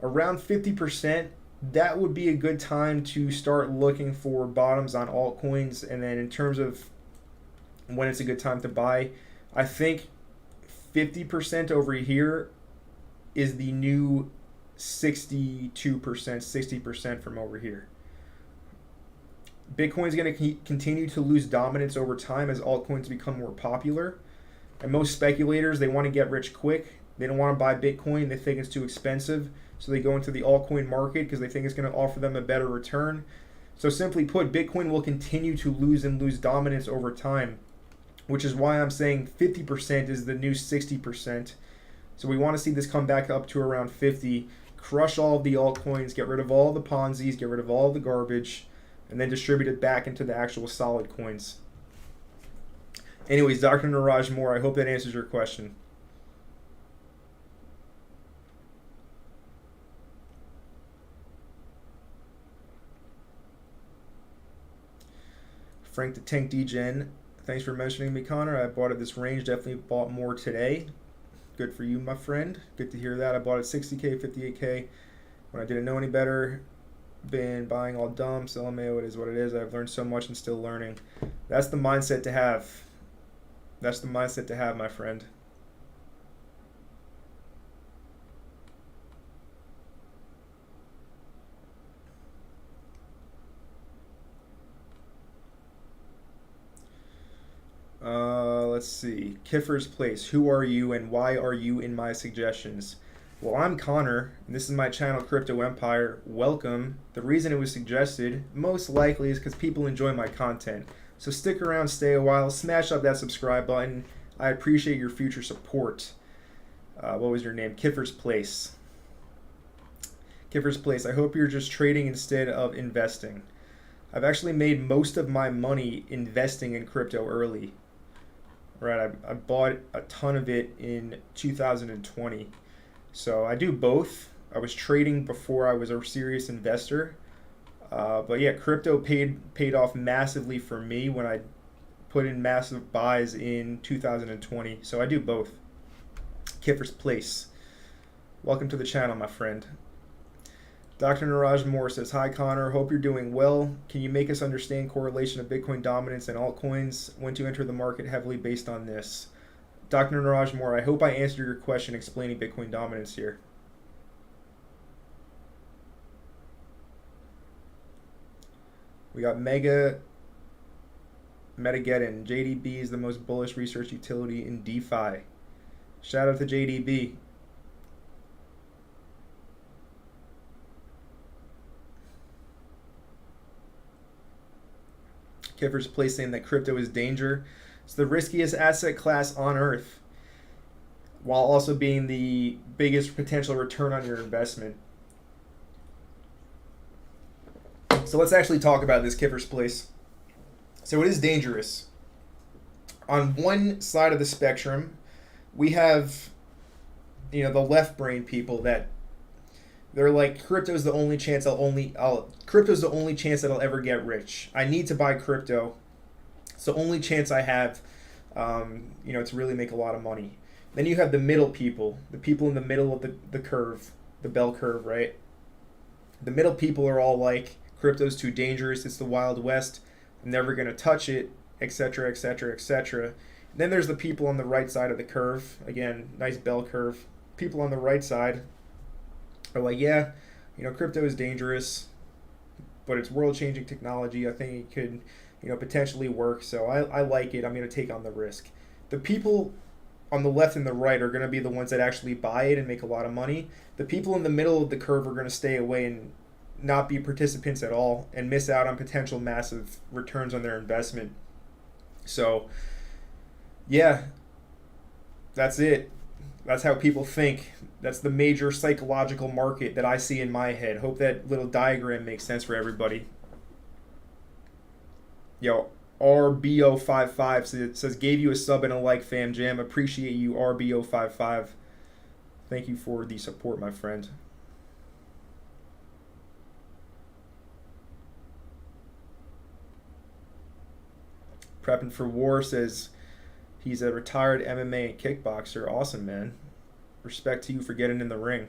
Speaker 1: Around 50%, that would be a good time to start looking for bottoms on altcoins. And then in terms of when it's a good time to buy, I think 50% over here is the new 62%, 60% from over here. Bitcoin is going to continue to lose dominance over time as altcoins become more popular. And most speculators, they want to get rich quick. They don't want to buy Bitcoin. They think it's too expensive. So they go into the altcoin market because they think it's going to offer them a better return. So simply put, Bitcoin will continue to lose dominance over time, which is why I'm saying 50% is the new 60%. So we want to see this come back up to around 50, crush all of the altcoins, get rid of all the Ponzi's, get rid of all the garbage, and then distribute it back into the actual solid coins. Anyways, Dr. Niraj Moore, I hope that answers your question. Frank the Tank DGen, thanks for mentioning me, Connor. I bought at this range, definitely bought more today. Good for you, my friend. Good to hear that. I bought at 60K, 58K when I didn't know any better. Been buying all dumb, selling mayo, it is what it is. I've learned so much and still learning. That's the mindset to have. That's the mindset to have, my friend. Let's see. Kiffer's Place. Who are you and why are you in my suggestions? Well, I'm Connor, and this is my channel, Crypto Empire. Welcome. The reason it was suggested, most likely, is because people enjoy my content. So stick around, stay a while, smash up that subscribe button. I appreciate your future support. What was your name? Kiffer's Place. Kiffer's Place, I hope you're just trading instead of investing. I've actually made most of my money investing in crypto early. Right, I bought a ton of it in 2020. So I do both. I was trading before I was a serious investor. But yeah, crypto paid off massively for me when I put in massive buys in 2020. So I do both. Kiffer's Place. Welcome to the channel, my friend. Dr. Niraj Moore says, hi Connor, hope you're doing well. Can you make us understand correlation of Bitcoin dominance and altcoins? When to enter the market heavily based on this? Dr. Niraj Moore, I hope I answered your question explaining Bitcoin dominance here. We got Metageddon. JDB is the most bullish research utility in DeFi. Shout out to JDB. Kiffer's Place saying that crypto is danger. It's the riskiest asset class on earth, while also being the biggest potential return on your investment. So let's actually talk about this, Kiffer's Place. So it is dangerous. On one side of the spectrum, we have, the left brain people that they're like, crypto's the only chance crypto's the only chance that I'll ever get rich. I need to buy crypto. It's the only chance I have, to really make a lot of money. Then you have the middle people, the people in the middle of the curve, the bell curve, right? The middle people are all like, crypto's too dangerous, it's the Wild West, I'm never going to touch it, etc., etc., etc. Then there's the people on the right side of the curve. Again, nice bell curve. People on the right side are like, yeah, crypto is dangerous, but it's world-changing technology. I think it could, potentially work. So I like it. I'm going to take on the risk. The people on the left and the right are going to be the ones that actually buy it and make a lot of money. The people in the middle of the curve are going to stay away and not be participants at all and miss out on potential massive returns on their investment. So, yeah, that's it. That's how people think. That's the major psychological market that I see in my head. Hope that little diagram makes sense for everybody. Yo, RBO55 says, gave you a sub and a like, fam jam. Appreciate you, RBO55. Thank you for the support, my friend. Prepping for War says he's a retired MMA and kickboxer. Awesome, man. Respect to you for getting in the ring.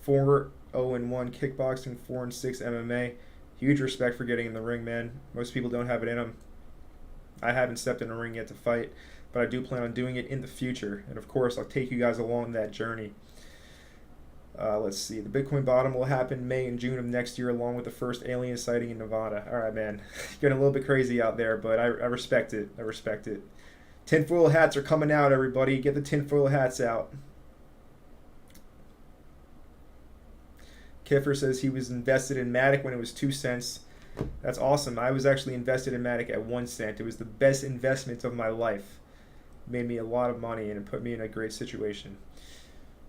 Speaker 1: 4-0-1 kickboxing, 4-6 MMA. Huge respect for getting in the ring, man. Most people don't have it in them. I haven't stepped in a ring yet to fight, but I do plan on doing it in the future. And of course, I'll take you guys along that journey. Let's see. The Bitcoin bottom will happen May and June of next year, along with the first alien sighting in Nevada. All right, man. Getting a little bit crazy out there, but I respect it. I respect it. Tinfoil hats are coming out, everybody. Get the tinfoil hats out. Kiffer says he was invested in Matic when it was 2 cents. That's awesome. I was actually invested in Matic at 1 cent. It was the best investment of my life. It made me a lot of money and it put me in a great situation.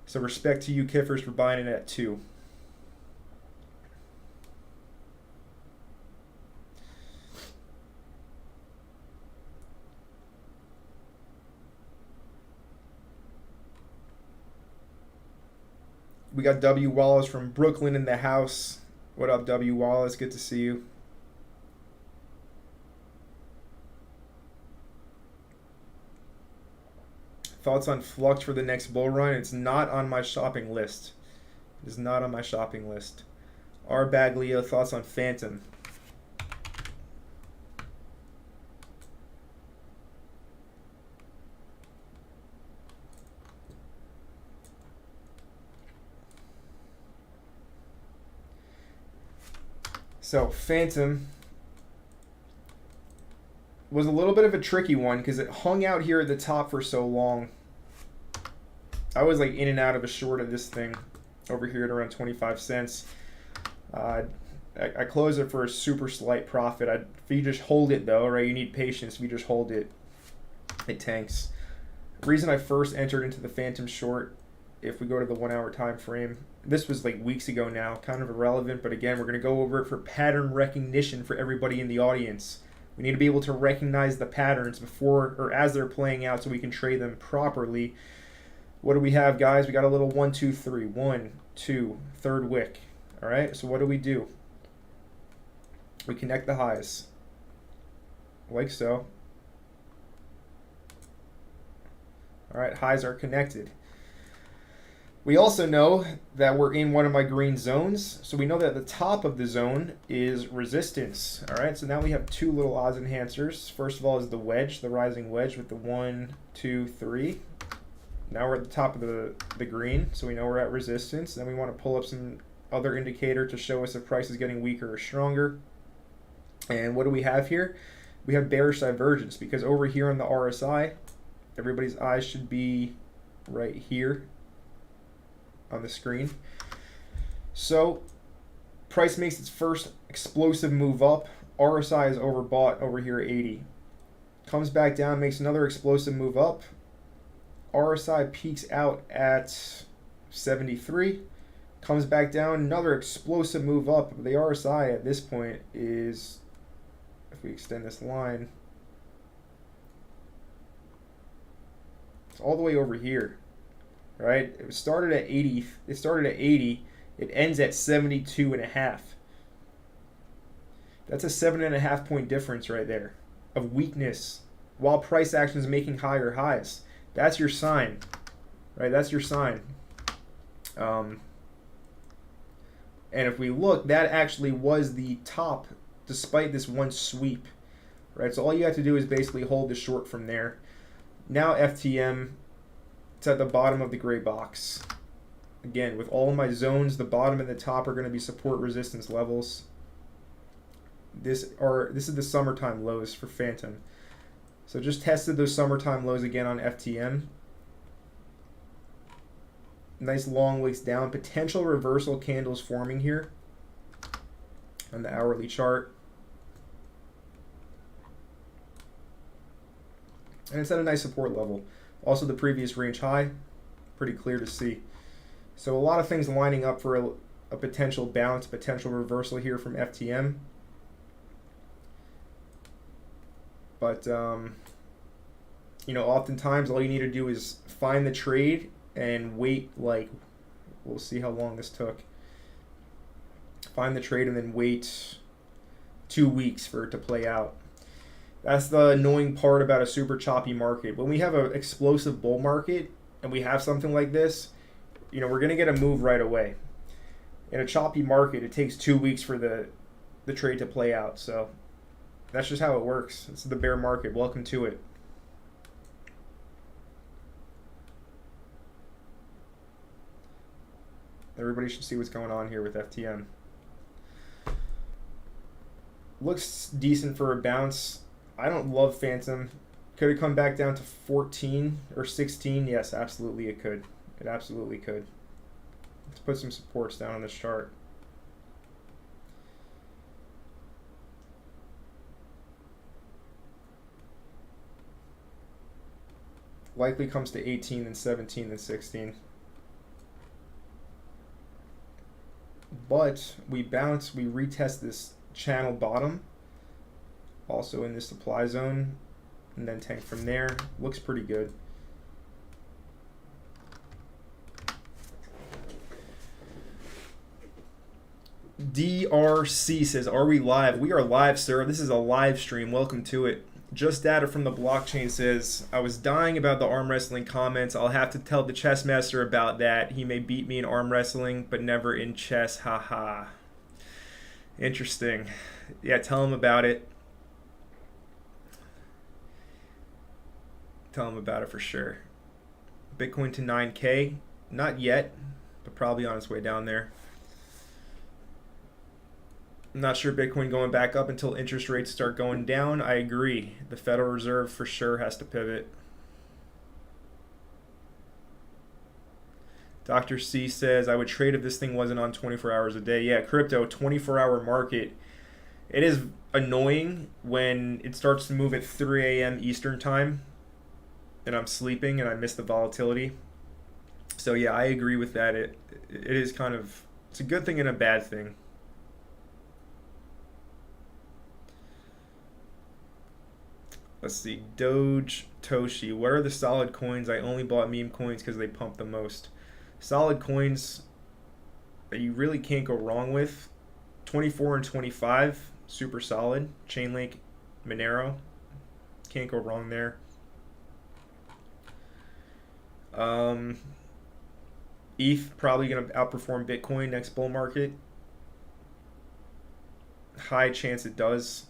Speaker 1: So respect to you, Kiffers, for buying it at 2. We got W. Wallace from Brooklyn in the house. What up, W. Wallace? Good to see you. Thoughts on Flux for the next bull run? It's not on my shopping list. It is not on my shopping list. R. Baglio, thoughts on Phantom? So Phantom was a little bit of a tricky one because it hung out here at the top for so long. I was like in and out of a short of this thing over here at around 25 cents. I closed it for a super slight profit. If you just hold it though, right? You need patience. If you just hold it, it tanks. The reason I first entered into the Phantom short if we go to the 1 hour time frame, this was like weeks ago now, kind of irrelevant, but again, we're going to go over it for pattern recognition for everybody in the audience. We need to be able to recognize the patterns before or as they're playing out so we can trade them properly. What do we have, guys? We got a little 1, 2, 3. 1, 2, third wick. All right, so what do? We connect the highs, like so. All right, highs are connected. We also know that we're in one of my green zones, so we know that the top of the zone is resistance. All right, so now we have two little odds enhancers. First of all is the wedge, the rising wedge with the 1, 2, 3. Now we're at the top of the green, so we know we're at resistance. Then we want to pull up some other indicator to show us if price is getting weaker or stronger. And what do we have here? We have bearish divergence, because over here on the RSI, everybody's eyes should be right here on the screen. So price makes its first explosive move up. RSI is overbought over here at 80. Comes back down, makes another explosive move up. RSI peaks out at 73. Comes back down, another explosive move up. The RSI at this point is, if we extend this line, it's all the way over here. Right? It started at 80. It started at 80. It ends at 72.5. That's a 7.5 point difference right there of weakness while price action is making higher highs. That's your sign, right? That's your sign. And if we look, that actually was the top despite this one sweep, right? So all you have to do is basically hold the short from there. Now FTM, it's at the bottom of the gray box. Again, with all of my zones, the bottom and the top are going to be support resistance levels. This is the summertime lows for Phantom. So just tested those summertime lows again on FTM. Nice long wicks down. Potential reversal candles forming here on the hourly chart. And it's at a nice support level. Also the previous range high, pretty clear to see. So a lot of things lining up for a potential bounce, potential reversal here from FTM. But, you know, oftentimes all you need to do is find the trade and wait, like, we'll see how long this took. Find the trade and then wait 2 weeks for it to play out. That's the annoying part about a super choppy market. When we have an explosive bull market and we have something like this, you know, we're going to get a move right away. In a choppy market, it takes 2 weeks for the trade to play out. So that's just how it works. It's the bear market. Welcome to it. Everybody should see what's going on here with FTM. Looks decent for a bounce. I don't love Phantom. Could it come back down to 14 or 16? Yes, absolutely it could. It absolutely could. Let's put some supports down on this chart. Likely comes to 18, then 17, then 16. But we bounce, we retest this channel bottom. Also in this supply zone, and then tank from there. Looks pretty good. DRC says, are we live? We are live, sir. This is a live stream. Welcome to it. Just data from the blockchain says, I was dying about the arm wrestling comments. I'll have to tell the chess master about that. He may beat me in arm wrestling, but never in chess. Haha. Interesting. Yeah, tell him about it. Tell him about it for sure. Bitcoin to 9K. Not yet, but probably on its way down there. I'm not sure Bitcoin going back up until interest rates start going down. I agree. The Federal Reserve for sure has to pivot. Dr. C says, I would trade if this thing wasn't on 24 hours a day. Yeah, crypto, 24-hour market. It is annoying when it starts to move at 3 a.m. Eastern time and I'm sleeping and I miss the volatility. So yeah, I agree with that. It is kind of, it's a good thing and a bad thing. Let's see, Doge, Toshi. What are the solid coins? I only bought meme coins because they pump the most. Solid coins that you really can't go wrong with. 24 and 25, super solid. Chainlink, Monero, can't go wrong there. ETH probably going to outperform Bitcoin next bull market. High chance it does.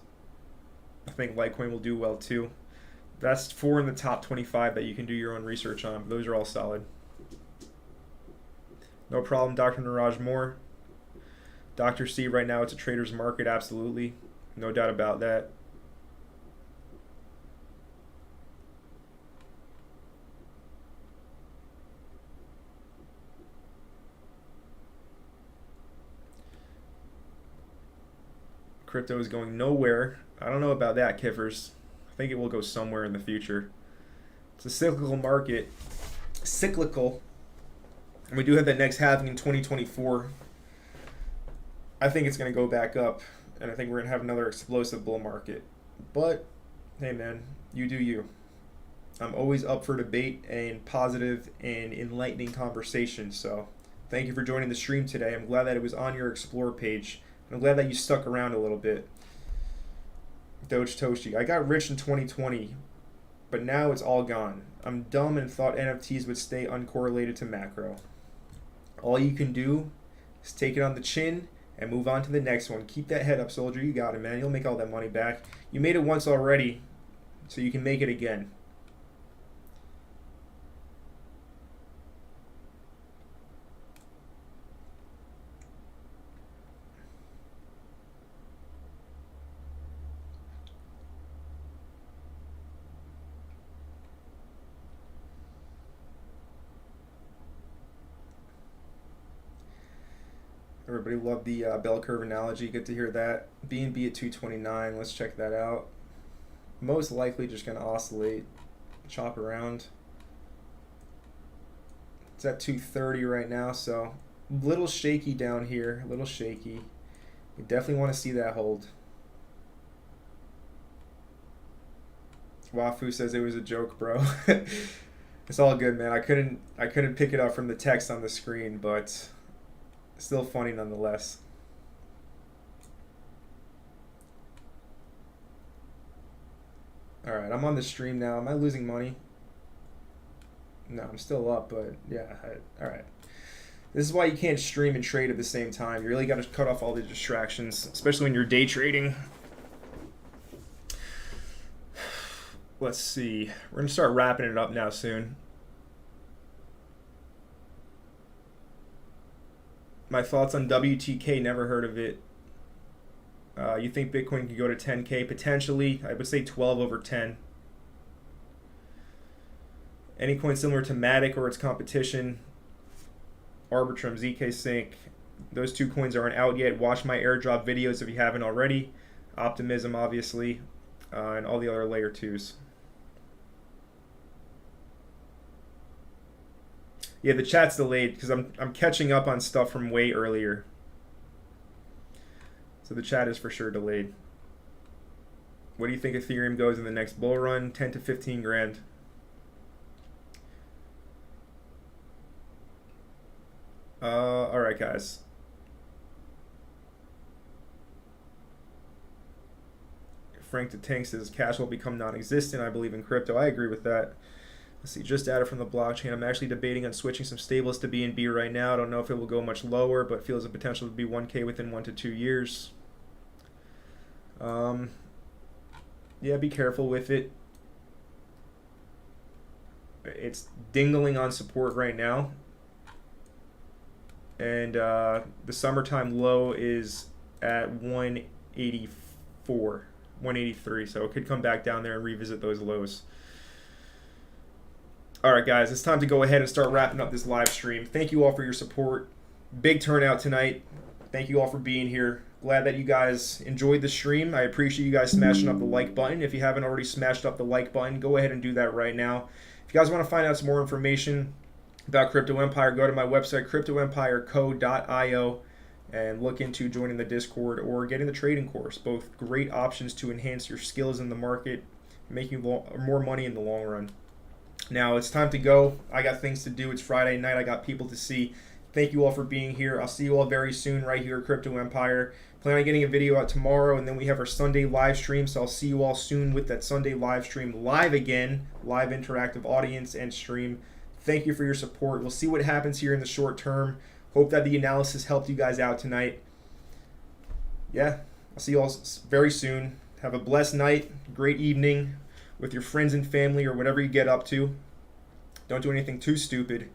Speaker 1: I think Litecoin will do well too. That's 4 in the top 25 that you can do your own research on. Those are all solid. No problem, Dr. Niraj Moore. Dr. C, right now it's a trader's market, absolutely. No doubt about that. Crypto is going nowhere. I don't know about that, Kiffers. I think it will go somewhere in the future. It's a cyclical market. Cyclical. And we do have that next halving in 2024. I think it's going to go back up. And I think we're going to have another explosive bull market. But, hey man, you do you. I'm always up for debate and positive and enlightening conversation. So, thank you for joining the stream today. I'm glad that it was on your Explore page. I'm glad that you stuck around a little bit. Doge Toshi. I got rich in 2020, but now it's all gone. I'm dumb and thought NFTs would stay uncorrelated to macro. All you can do is take it on the chin and move on to the next one. Keep that head up, soldier. You got it, man. You'll make all that money back. You made it once already, so you can make it again. Everybody loved the bell curve analogy. Good to hear that. BNB at 229. Let's check that out. Most likely just going to oscillate, chop around. It's at 230 right now, so a little shaky down here. A little shaky. You definitely want to see that hold. Wafu says it was a joke, bro. It's all good, man. I couldn't pick it up from the text on the screen, but still funny nonetheless. Alright, I'm on the stream now. Am I losing money? No, I'm still up, but yeah. Alright. This is why you can't stream and trade at the same time. You really got to cut off all the distractions, especially when you're day trading. Let's see. We're going to start wrapping it up now soon. My thoughts on WTK, never heard of it. You think Bitcoin could go to 10K? Potentially. I would say 12 over 10. Any coin similar to Matic or its competition? Arbitrum, ZK Sync. Those two coins aren't out yet. Watch my airdrop videos if you haven't already. Optimism, obviously. And all the other layer 2s. Yeah, the chat's delayed because I'm catching up on stuff from way earlier. So the chat is for sure delayed. What do you think Ethereum goes in the next bull run? 10 to 15 grand. All right, guys. Frank the Tank says cash will become non-existent. I believe in crypto. I agree with that. Let's see, just added from the blockchain. I'm actually debating on switching some stables to BNB right now. I don't know if it will go much lower, but feels a potential to be 1K within 1 to 2 years. Yeah, be careful with it. It's dingling on support right now. And the summertime low is at 184, 183. So it could come back down there and revisit those lows. All right, guys, it's time to go ahead and start wrapping up this live stream. Thank you all for your support. Big turnout tonight. Thank you all for being here. Glad that you guys enjoyed the stream. I appreciate you guys smashing up the like button. If you haven't already smashed up the like button, go ahead and do that right now. If you guys want to find out some more information, about Crypto Empire, go to my website, cryptoempireco.io, and look into joining the Discord or getting the trading course. Both great options to enhance your skills in the market, make you more money in the long run. Now it's time to go. I got things to do. It's Friday night. I got people to see. Thank you all for being here. I'll see you all very soon right here at Crypto Empire. Plan on getting a video out tomorrow, and then we have our Sunday live stream. So I'll see you all soon with that Sunday live stream live again, live interactive audience and stream. Thank you for your support. We'll see what happens here in the short term. Hope that the analysis helped you guys out tonight. Yeah, I'll see you all very soon. Have a blessed night, great evening with your friends and family or whatever you get up to. Don't do anything too stupid.